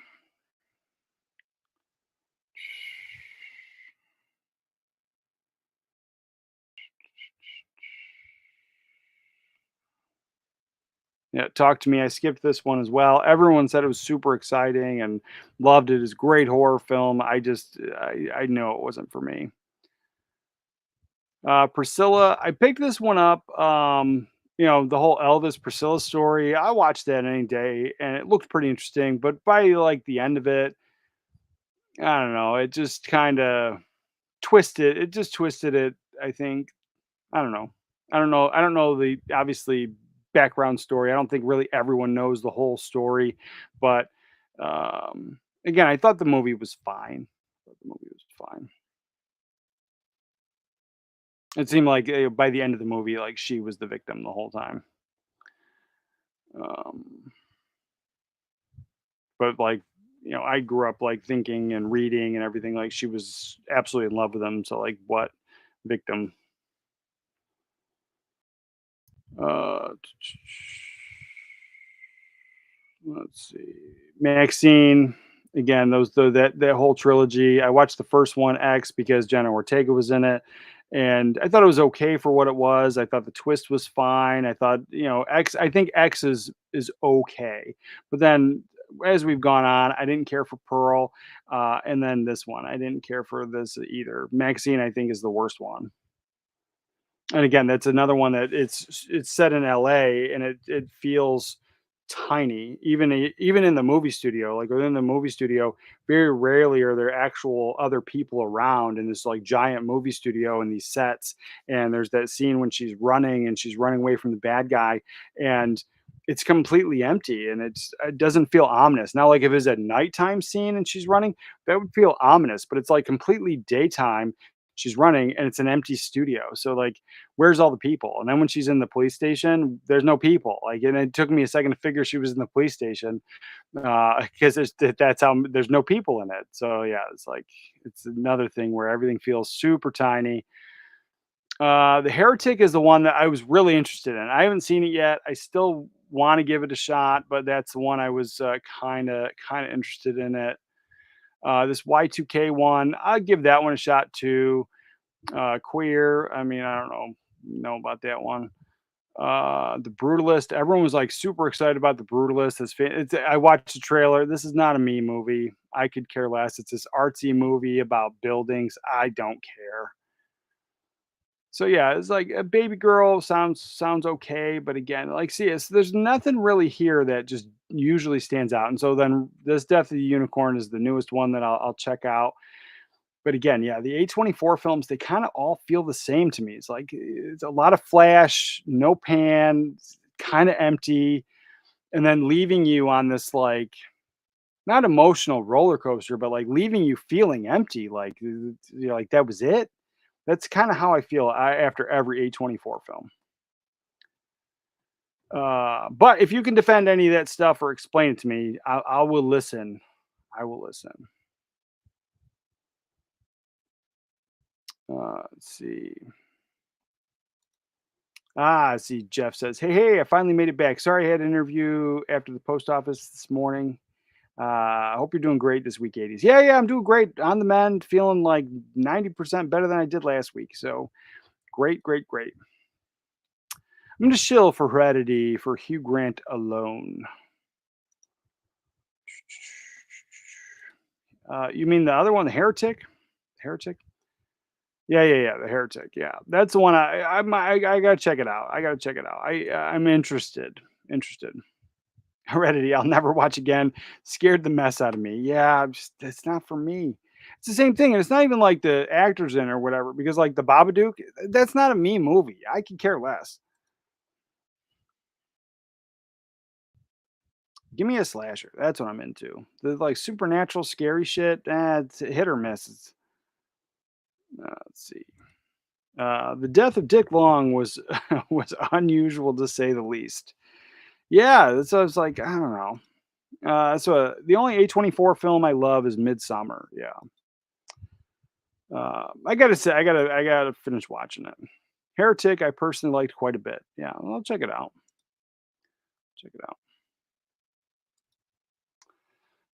Yeah, Talk to Me. I skipped this one as well. Everyone said it was super exciting and loved it. It's a great horror film. I know it wasn't for me. Priscilla, I picked this one up. The whole Elvis Priscilla story. I watched that any day, and it looked pretty interesting. But by, like, the end of it, I don't know. It just kind of twisted. It just twisted it. I think. I don't know. I don't know the, obviously, background story. I don't think really everyone knows the whole story, but, again, I thought the movie was fine. I thought the movie was fine. It seemed like, by the end of the movie, like, she was the victim the whole time. Um, but, like, I grew up, like, thinking and reading and everything like she was absolutely in love with him. So, like, what victim? Uh, Let's see. Maxine. Again, that whole trilogy. I watched the first one, X, because Jenna Ortega was in it, and I thought it was okay for what it was. I thought the twist was fine. I thought, X. I think X is okay, but then as we've gone on, I didn't care for Pearl, and then this one, I didn't care for this either. Maxine, I think, is the worst one. And again, that's another one that it's set in LA, and it feels tiny, even in the movie studio. Like, within the movie studio, very rarely are there actual other people around in this, like, giant movie studio and these sets. And there's that scene when she's running away from the bad guy, and it's completely empty, and it doesn't feel ominous. Now, like, if it's a nighttime scene and she's running, that would feel ominous, but it's like completely daytime. She's running, and it's an empty studio. So, like, where's all the people? And then when she's in the police station, there's no people. Like, and it took me a second to figure she was in the police station, because that's how there's no people in it. So yeah, it's like, it's another thing where everything feels super tiny. The Heretic is the one that I was really interested in. I haven't seen it yet. I still want to give it a shot, but that's the one I was, kind of interested in it. This Y2K one, I'll give that one a shot too. Queer, I mean, I don't know about that one. The Brutalist, everyone was, like, super excited about The Brutalist. I watched the trailer. This is not a me movie. I could care less. It's this artsy movie about buildings. I don't care. So yeah, it's like a Baby Girl sounds okay, but again, like, see, there's nothing really here that just usually stands out. And so then this Death of the Unicorn is the newest one that I'll check out. But again, yeah, the A24 films, they kinda all feel the same to me. It's like, it's a lot of flash, no pan, kinda empty, and then leaving you on this, like, not emotional roller coaster, but, like, leaving you feeling empty, like, you're like, "That was it?" That's kinda how I feel, after every A24 film. But if you can defend any of that stuff or explain it to me, I will listen. I will listen. Let's see. I see. Jeff says, "Hey, hey, I finally made it back. Sorry I had an interview after the post office this morning. I hope you're doing great this week, 80s. Yeah, I'm doing great. On the mend, feeling like 90% better than I did last week. So great, great, great. I'm gonna shill for Heredity for Hugh Grant alone. You mean the other one, the Heretic? Heretic? Yeah. The Heretic. Yeah, that's the one. I gotta check it out. I gotta check it out. I'm interested. Interested. Heredity. I'll never watch again. Scared the mess out of me. Yeah, it's not for me. It's the same thing, and it's not even like the actors in it or whatever. Because like the Babadook, that's not a me movie. I could care less. Give me a slasher. That's what I'm into. The like supernatural scary shit. It's hit or miss. Let's see. The death of Dick Long was was unusual to say the least. Yeah, so I was like, I don't know. So the only A24 film I love is Midsummer. Yeah, I gotta say, I gotta finish watching it. Heretic, I personally liked quite a bit. Yeah, I'll check it out. Check it out.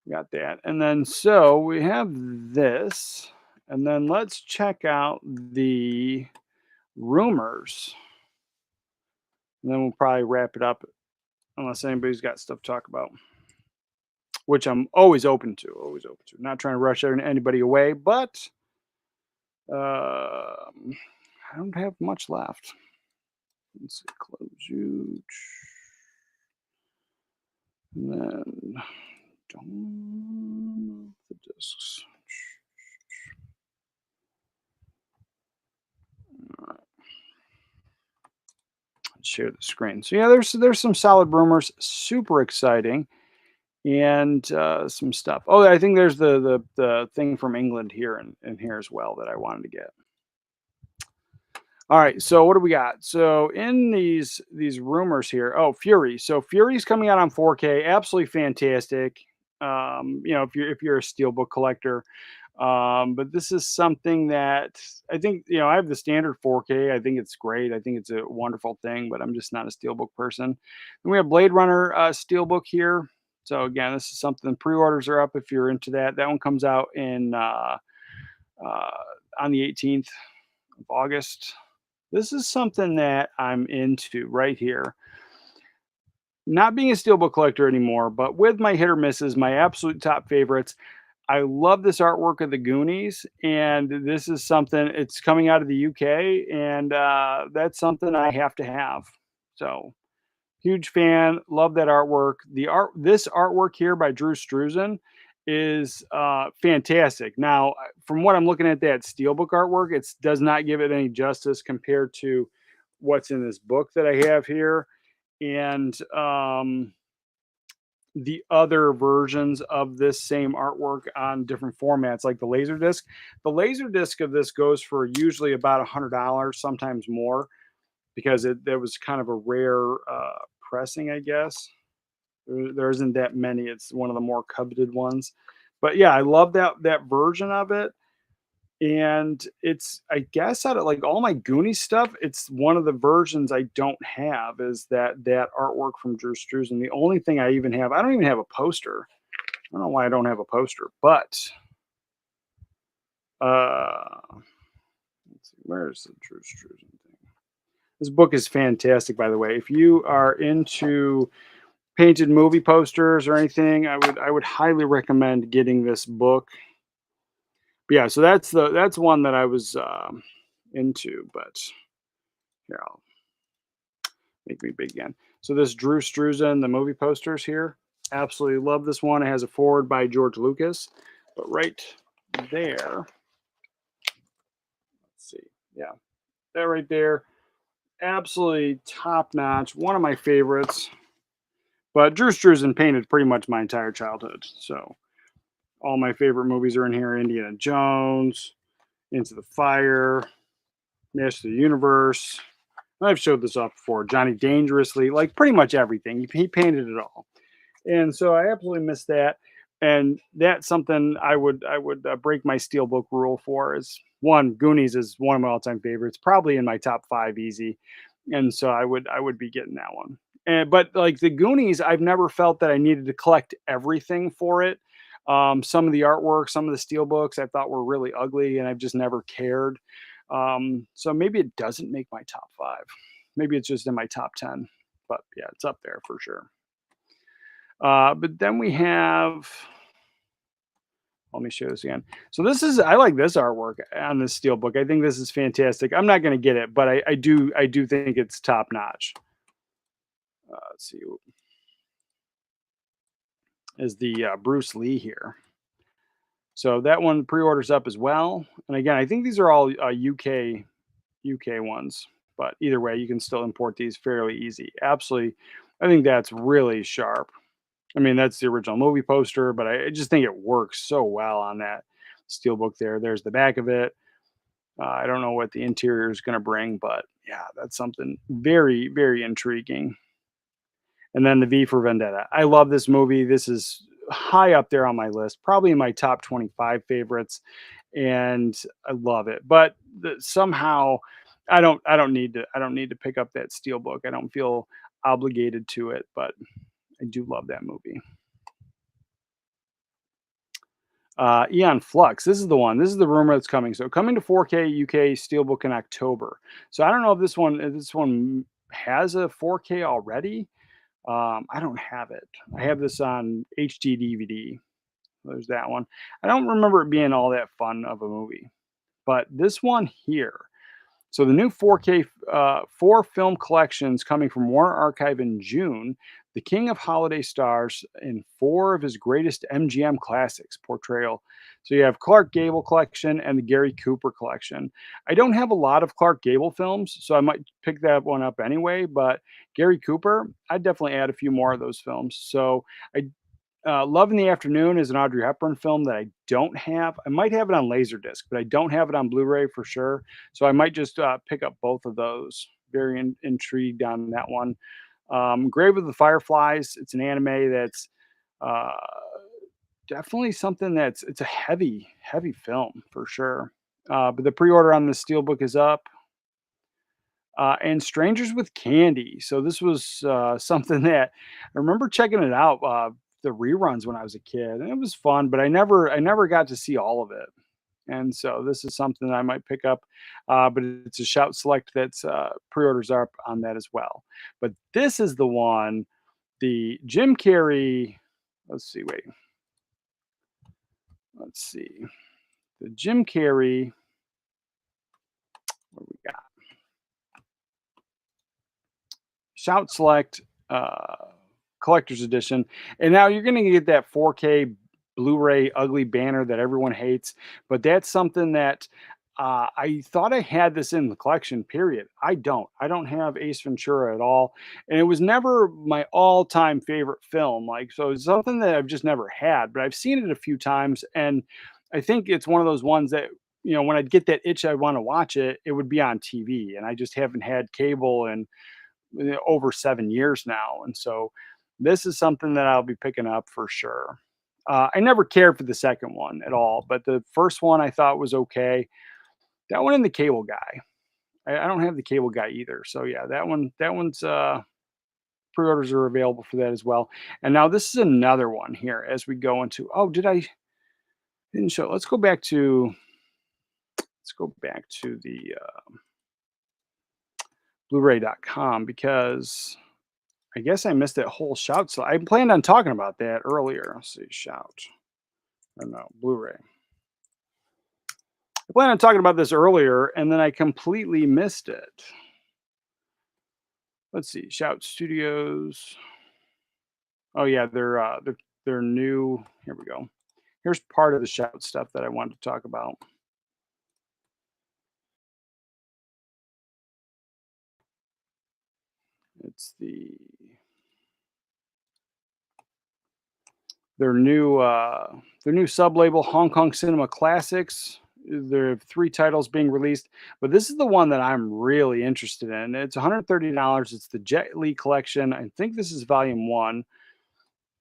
Got that, and then so we have this, and then let's check out the rumors, and then we'll probably wrap it up unless anybody's got stuff to talk about. Which I'm always open to, always open to. Not trying to rush anybody away, but I don't have much left. Let's see, close you. And then down the discs. All right. Let's share the screen. So yeah, there's some solid rumors, super exciting, and some stuff. Oh, I think there's the thing from England here and here as well that I wanted to get. All right, so what do we got? So in these rumors here, oh, Fury. So Fury's coming out on 4K, absolutely fantastic. If you're a steelbook collector, but this is something that I think I have the standard 4K. I think it's great. I think it's a wonderful thing, but I'm just not a steelbook person. And we have Blade Runner steelbook here. So again, this is something. Pre-orders are up if you're into that. That one comes out in on the 18th of August. This is something that I'm into right here. Not being a steelbook collector anymore, but with my hit or misses, my absolute top favorites. I love this artwork of the Goonies, and this is something. It's coming out of the UK, and that's something I have to have. So huge fan. Love that artwork. This artwork here by Drew Struzan is fantastic. Now, from what I'm looking at, that steelbook artwork, it does not give it any justice compared to what's in this book that I have here, and the other versions of this same artwork on different formats, like the Laserdisc. The Laserdisc of this goes for usually about $100, sometimes more, because there was kind of a rare pressing, I guess. There isn't that many. It's one of the more coveted ones. But yeah, I love that version of it. And it's, I guess, out of like all my Goonies stuff, it's one of the versions I don't have is that artwork from Drew Struzan. The only thing I even have, I don't even have a poster. I don't know why I don't have a poster, but let's see, where's the Drew Struzan thing? This book is fantastic, by the way. If you are into painted movie posters or anything, I would highly recommend getting this book. But yeah, so that's one that I was into, but here I'll make me big again. So this Drew Struzan, the movie posters here, absolutely love this one. It has a forward by George Lucas, but right there, let's see, yeah, that right there, absolutely top notch, one of my favorites. But Drew Struzan painted pretty much my entire childhood, so all my favorite movies are in here: Indiana Jones, Into the Fire, Master of the Universe. I've showed this off before. Johnny Dangerously, like pretty much everything. He painted it all, and so I absolutely miss that. And that's something I would break my steelbook rule for. Is one, Goonies is one of my all time favorites, probably in my top 5 easy, and so I would be getting that one. But like the Goonies, I've never felt that I needed to collect everything for it. Some of the artwork, some of the steel books I thought were really ugly, and I've just never cared. So maybe it doesn't make my top five. Maybe it's just in my top 10. But yeah, it's up there for sure. But then we have, let me show this again. So this is, I like this artwork on this steel book. I think this is fantastic. I'm not going to get it, but I do think it's top notch. Let's see, is the Bruce Lee here. So that one pre-orders up as well. And again, I think these are all UK ones, but either way, you can still import these fairly easy. Absolutely, I think that's really sharp. I mean, that's the original movie poster, but I just think it works so well on that steelbook there. There's the back of it. I don't know what the interior is going to bring, but yeah, that's something very, very intriguing. And then the V for Vendetta. I love this movie. This is high up there on my list, probably in my top 25 favorites, and I love it. But somehow, I don't need to pick up that steelbook. I don't feel obligated to it, but I do love that movie. Eon Flux. This is the one. This is the rumor that's coming. So coming to 4K UK Steelbook in October. So I don't know if this one has a 4K already. I don't have it. I have this on HD DVD. There's that one. I don't remember it being all that fun of a movie, but this one here. So the new 4K four film collections coming from Warner Archive in June. The King of Holiday stars in four of his greatest MGM classics portrayal. So you have Clark Gable collection and the Gary Cooper collection. I don't have a lot of Clark Gable films, so I might pick that one up anyway. But Gary Cooper, I'd definitely add a few more of those films. So I Love in the Afternoon is an Audrey Hepburn film that I don't have. I might have it on Laserdisc, but I don't have it on Blu-ray for sure. So I might just pick up both of those. Very intrigued on that one. Grave of the Fireflies. It's an anime that's uh, definitely something it's a heavy, heavy film for sure. But the pre-order on the steelbook is up. And Strangers with Candy. So this was something that I remember checking it out, the reruns when I was a kid, and it was fun. But I never got to see all of it, and so this is something that I might pick up. But it's a Shout Select that's pre-orders are up on that as well. But this is the one, the Jim Carrey. Let's see, wait. Let's see. The Jim Carrey. What do we got? Shout Select collector's edition. And now you're going to get that 4K Blu-ray ugly banner that everyone hates, but that's something that I thought I had this in the collection, period. I don't. I don't have Ace Ventura at all. And it was never my all-time favorite film. Like, so it's something that I've just never had, but I've seen it a few times. And I think it's one of those ones that, when I'd get that itch, I want to watch it, it would be on TV. And I just haven't had cable and over 7 years now. And so this is something that I'll be picking up for sure. I never cared for the second one at all, but the first one I thought was okay. That one and the Cable Guy. I don't have the Cable Guy either. So yeah, that one's pre-orders are available for that as well. And now this is another one here as we go into, oh, didn't show. Let's go back to the Blu-ray.com because I guess I missed that whole Shout. So I planned on talking about that earlier. Let's see, Shout. Or no, Blu-ray. I planned on talking about this earlier, and then I completely missed it. Let's see, Shout Studios. Oh yeah, they're new. Here we go. Here's part of the Shout stuff that I wanted to talk about. It's their new sub-label, Hong Kong Cinema Classics. There are 3 titles being released, but this is the one that I'm really interested in. It's $130. It's the Jet Li collection. I think this is volume 1,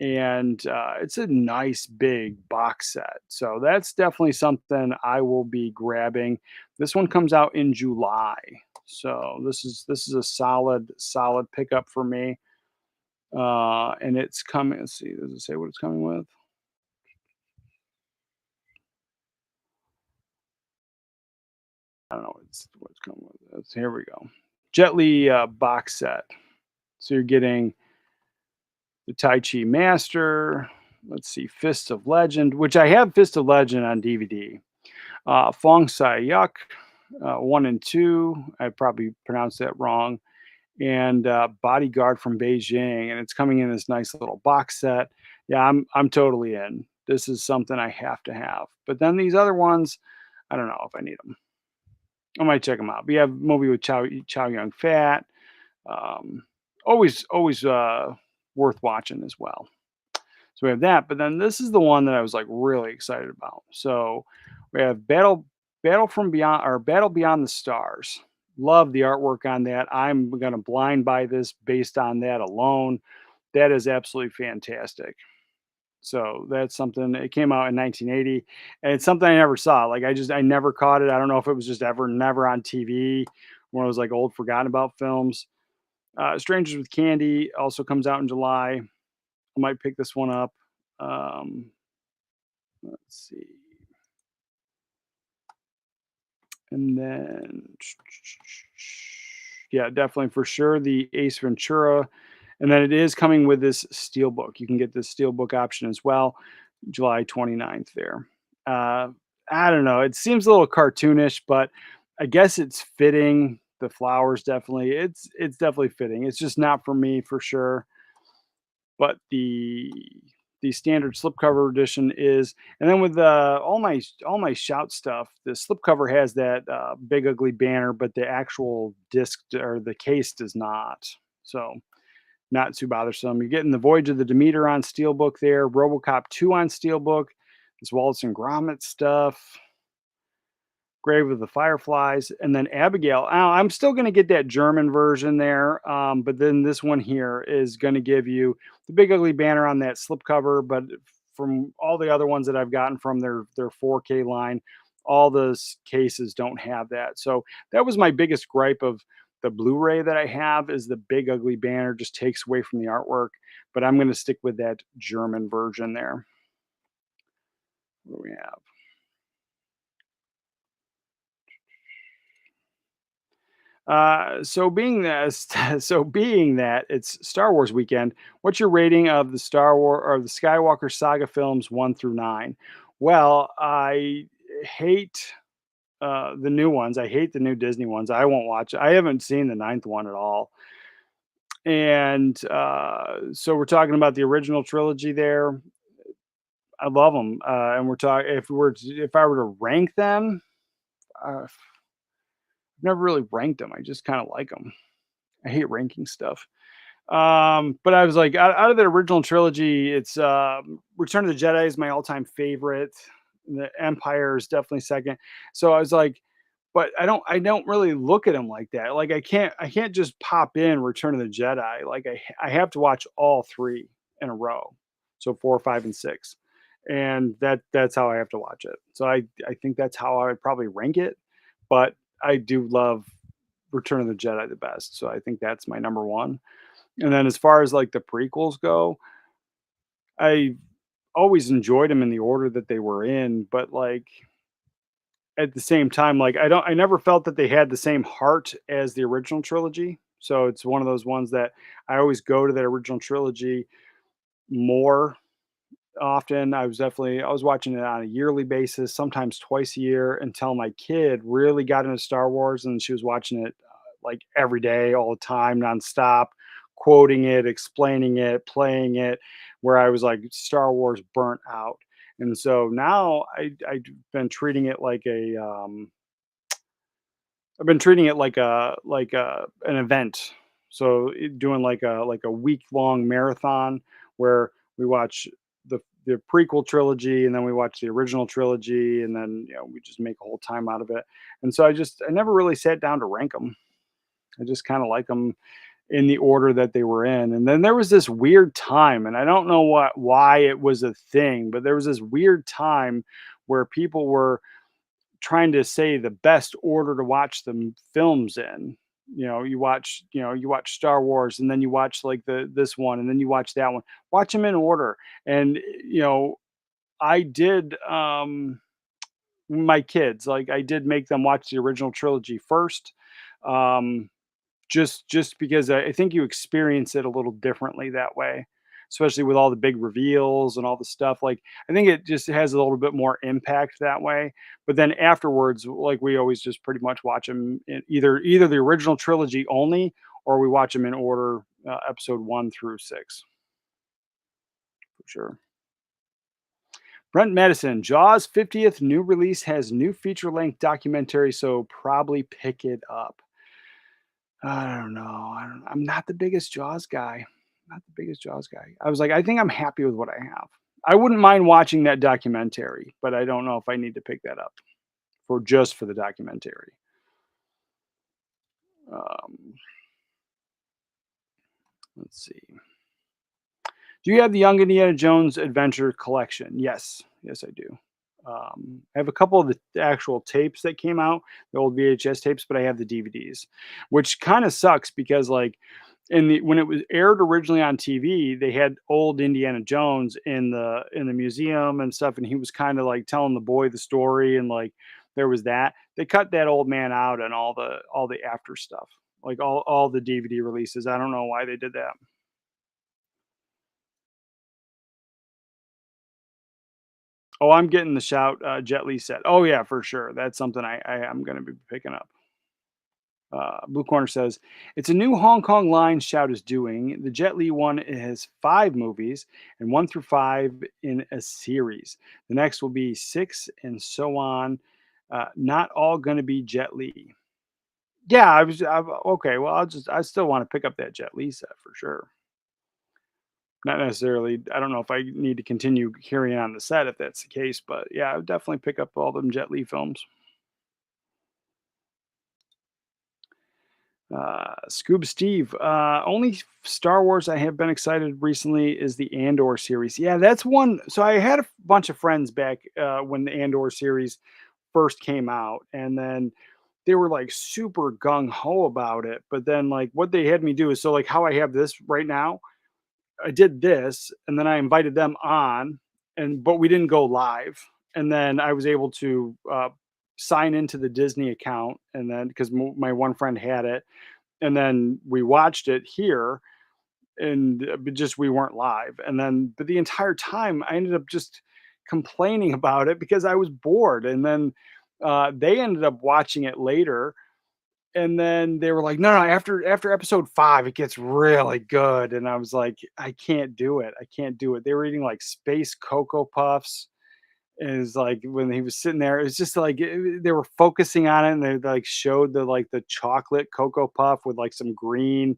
and it's a nice big box set. So that's definitely something I will be grabbing. This one comes out in July. So this is a solid pickup for me. And it's coming. Let's see. Does it say what it's coming with? I don't know what it's coming with. Here we go. Jet Li box set. So you're getting the Tai Chi Master. Let's see, Fist of Legend, which I have Fist of Legend on DVD. Fong Sai Yuk, 1 and 2. I probably pronounced that wrong. And Bodyguard from Beijing, and it's coming in this nice little box set. Yeah, I'm totally in. This is something I have to have. But then these other ones, I don't know if I need them. I might check them out. We have a movie with Chow Yun Fat. Um, always worth watching as well. So we have that, but then this is the one that I was like really excited about. So we have Battle from Beyond or Battle Beyond the Stars. Love the artwork on that. I'm gonna blind buy this based on that alone. That is absolutely fantastic. So that's something. It came out in 1980, and it's something I never saw. Like I never caught it. I don't know if it was just ever never on TV. One of those like old forgotten about films. Strangers with Candy also comes out in July. I might pick this one up. Um, let's see. And then, yeah, definitely for sure the Ace Ventura. And then it is coming with this Steelbook. You can get this Steelbook option as well, July 29th there. Uh, I don't know. It seems a little cartoonish, but I guess it's fitting. The flowers definitely, it's definitely fitting. It's just not for me for sure. But the standard slipcover edition is, and then with all my shout stuff, the slipcover has that big ugly banner, but the actual disc or the case does not. So not too bothersome. You're getting the Voyage of the Demeter on Steelbook there, RoboCop 2 on Steelbook, this Wallace and Gromit stuff. Grave of the Fireflies, and then Abigail. I'm still going to get that German version there, but then this one here is going to give you the big ugly banner on that slipcover. But from all the other ones that I've gotten from their 4K line, all those cases don't have that. So that was my biggest gripe of the Blu-ray that I have is the big ugly banner just takes away from the artwork. But I'm going to stick with that German version there. What do we have? So being that it's Star Wars weekend, what's your rating of the Star Wars or the Skywalker saga films 1 through 9? Well, I hate the new ones. I hate the new Disney ones. I won't watch. I haven't seen the ninth one at all. And so we're talking about the original trilogy there. I love them. And we're talking if I were to rank them, I've never really ranked them. I just kind of like them. I hate ranking stuff. But I was like, out of the original trilogy, it's Return of the Jedi is my all-time favorite. The Empire is definitely second. So I was like, but I don't really look at them like that. Like I can't just pop in Return of the Jedi. Like I have to watch all three in a row. So 4, 5, and 6. And that's how I have to watch it. So I think that's how I would probably rank it. But I do love Return of the Jedi the best. So I think that's my number one. And then as far as like the prequels go, I always enjoyed them in the order that they were in, but like at the same time, like I never felt that they had the same heart as the original trilogy. So it's one of those ones that I always go to that original trilogy more often. I was watching it on a yearly basis, sometimes twice a year, until my kid really got into Star Wars, and she was watching it like every day, all the time, nonstop, quoting it, explaining it, playing it. Where I was like Star Wars burnt out, and so now I've been treating it like I've been treating it like an event. So doing like a week long marathon where we watch the prequel trilogy and then we watch the original trilogy and then we just make a whole time out of it. And so I never really sat down to rank them. I just kind of like them in the order that they were in. And then there was this weird time, and I don't know why it was a thing, but there was this weird time where people were trying to say the best order to watch the films in. you watch Star Wars, and then you watch like this one, and then you watch that one. Watch them in order. And I did my kids, like, I did make them watch the original trilogy first. Um just because I think you experience it a little differently that way, especially with all the big reveals and all the stuff. Like, I think it just has a little bit more impact that way. But then afterwards, like, we always just pretty much watch them in either the original trilogy only, or we watch them in order, episode 1 through 6, for sure. Brent Madison, Jaws 50th new release has new feature length documentary, so probably pick it up. I don't know. I'm not the biggest Jaws guy. Not the biggest Jaws guy. I was like, I think I'm happy with what I have. I wouldn't mind watching that documentary, but I don't know if I need to pick that up for the documentary. Um, let's see. Do you have the Young Indiana Jones Adventure Collection? Yes, yes, I do. I have a couple of the actual tapes that came out, the old VHS tapes, but I have the DVDs, which kind of sucks because like when it was aired originally on TV, they had old Indiana Jones in the museum and stuff, and he was kind of like telling the boy the story, and like there was that. They cut that old man out and all the after stuff, like all the DVD releases. I don't know why they did that. Oh, I'm getting the shout. Jet Li said, "Oh yeah, for sure. That's something I am going to be picking up." Blue Corner says, "It's a new Hong Kong line Shout is doing. The Jet Li one has 5 movies and 1 through 5 in a series. The next will be 6 and so on. Not all going to be Jet Li." Yeah, okay. Well, I still want to pick up that Jet Li set for sure. Not necessarily. I don't know if I need to continue carrying on the set if that's the case, but yeah, I would definitely pick up all them Jet Li films. Scoob Steve, only Star Wars I have been excited recently is the Andor series. Yeah, that's one. So I had a bunch of friends back when the Andor series first came out, and then they were like super gung ho about it. But then, like, what they had me do is so, like, how I have this right now, I did this, and then I invited them on, and but we didn't go live. And then I was able to sign into the Disney account, and then because my one friend had it, and then we watched it here, and but just we weren't live. And then but the entire time I ended up just complaining about it because I was bored. And then they ended up watching it later, and then they were like, no, no, after episode 5 it gets really good. And I was like, I can't do it, I can't do it. They were eating like space Cocoa Puffs. Is like when he was sitting there, it's just like they were focusing on it, and they like showed the chocolate Cocoa Puff with like some green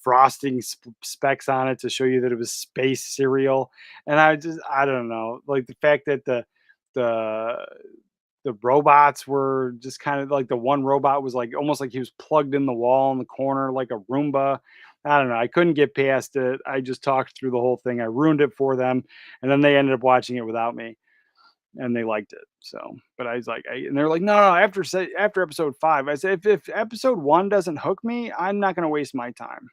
frosting specks on it to show you that it was space cereal. And I don't know, like the fact that the the robots were just kind of like the one robot was like almost like he was plugged in the wall in the corner like a Roomba. I don't know. I couldn't get past it. I just talked through the whole thing. I ruined it for them, and then they ended up watching it without me, and they liked it. So, but I was like, and they're like, no, no, after episode 5, I said, if episode 1 doesn't hook me, I'm not going to waste my time.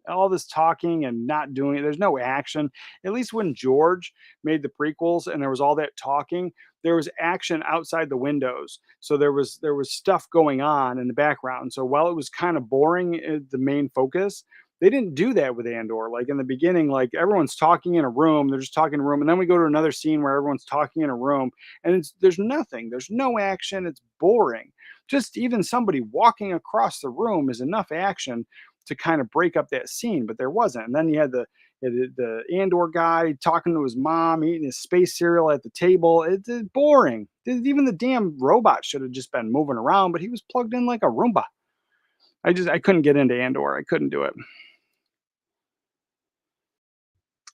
All this talking and not doing it. There's no action. At least when George made the prequels and there was all that talking, there was action outside the windows. So there was stuff going on in the background. So while it was kind of boring, the main focus, they didn't do that with Andor. Like in the beginning, like everyone's talking in a room, they're just talking in a room, and then we go to another scene where everyone's talking in a room, and there's nothing, there's no action, it's boring. Just even somebody walking across the room is enough action to kind of break up that scene, but there wasn't. And then you had the Andor guy talking to his mom, eating his space cereal at the table. It's boring. Even the damn robot should have just been moving around, but he was plugged in like a Roomba. I couldn't get into Andor. I couldn't do it.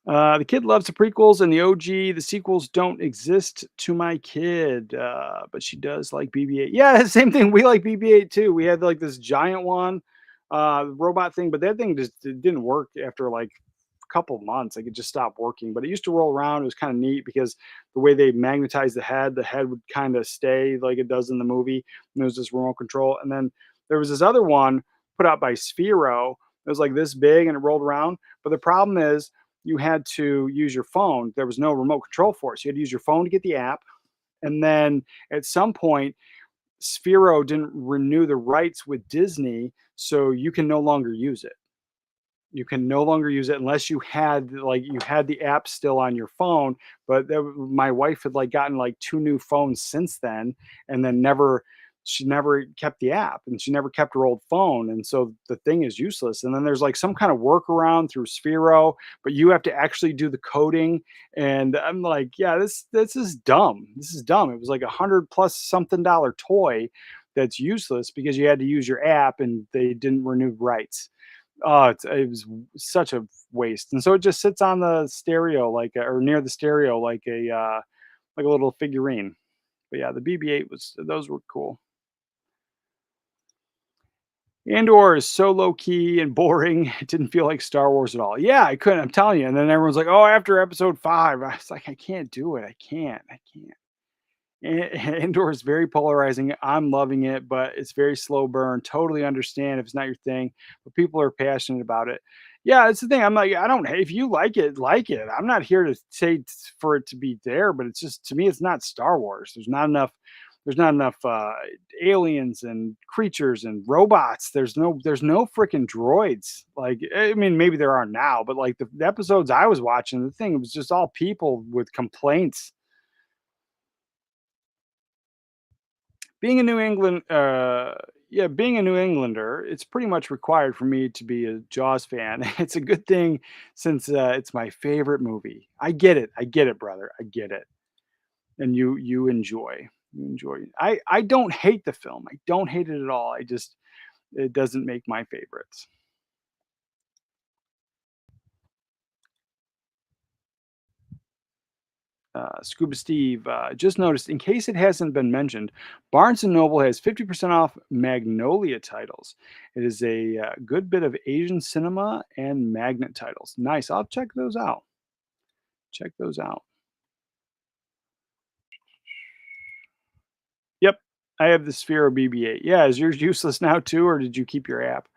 The kid loves the prequels and the OG. The sequels don't exist to my kid, but she does like BB-8. Yeah, same thing. We like BB-8 too. We had like this giant one, robot thing, but that thing just it didn't work after like a couple months. Like it just stopped working. But it used to roll around. It was kind of neat because the way they magnetized the head would kind of stay like it does in the movie. And there was this remote control, and then there was this other one. put out by Sphero. It was like this big and it rolled around. But the problem is you had to use your phone. There was no remote control for it. So you had to use your phone to get the app. And then at some point, Sphero didn't renew the rights with Disney, so you can no longer use it. You can no longer use it unless you had the app still on your phone. But my wife had like gotten like 2 new phones since then, and then she never kept the app, and she never kept her old phone, and so the thing is useless. And then there's like some kind of workaround through Sphero, but you have to actually do the coding. And I'm like, yeah, this is dumb. This is dumb. It was like $100+ something toy that's useless because you had to use your app and they didn't renew rights. Oh, it was such a waste. And so it just sits on the stereo or near the stereo like a little figurine. But yeah, the BB-8 those were cool. Andor is so low key and boring. It didn't feel like Star Wars at all. Yeah, I couldn't. I'm telling you. And then everyone's like, "Oh, after Episode 5," I was like, "I can't do it. I can't. Andor is very polarizing. I'm loving it, but it's very slow burn. Totally understand if it's not your thing, but people are passionate about it. Yeah, it's the thing. I'm like, I don't. If you like it, like it. I'm not here to say for it to be there, but it's just to me, it's not Star Wars. There's not enough aliens and creatures and robots. There's no freaking droids. Like, I mean, maybe there are now, but like the episodes I was watching, the thing, it was just all people with complaints. Being a New Englander, it's pretty much required for me to be a Jaws fan. It's a good thing since it's my favorite movie. I get it, brother. I get it. And you enjoy. I don't hate the film. I don't hate it at all. It doesn't make my favorites. Scuba Steve just noticed, in case it hasn't been mentioned, Barnes & Noble has 50% off Magnolia titles. It is a good bit of Asian cinema and magnet titles. Nice. I'll check those out. Yep. I have the Sphero BB-8. Yeah, is yours useless now too, or did you keep your app?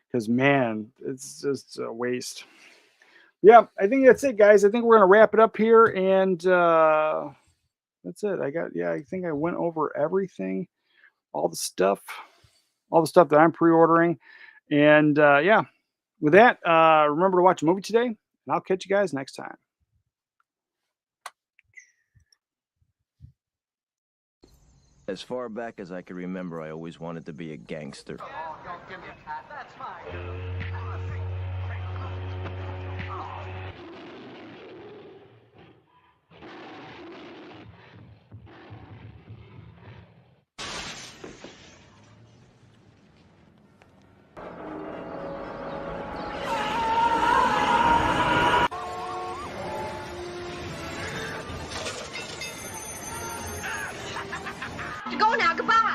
Because man, it's just a waste. Yeah, I think that's it, guys. I think we're gonna wrap it up here, and that's it. I think I went over everything, all the stuff that I'm pre-ordering, and yeah. With that, remember to watch a movie today, and I'll catch you guys next time. As far back as I can remember, I always wanted to be a gangster. Oh, don't give me a pat. That's fine. Go now, goodbye.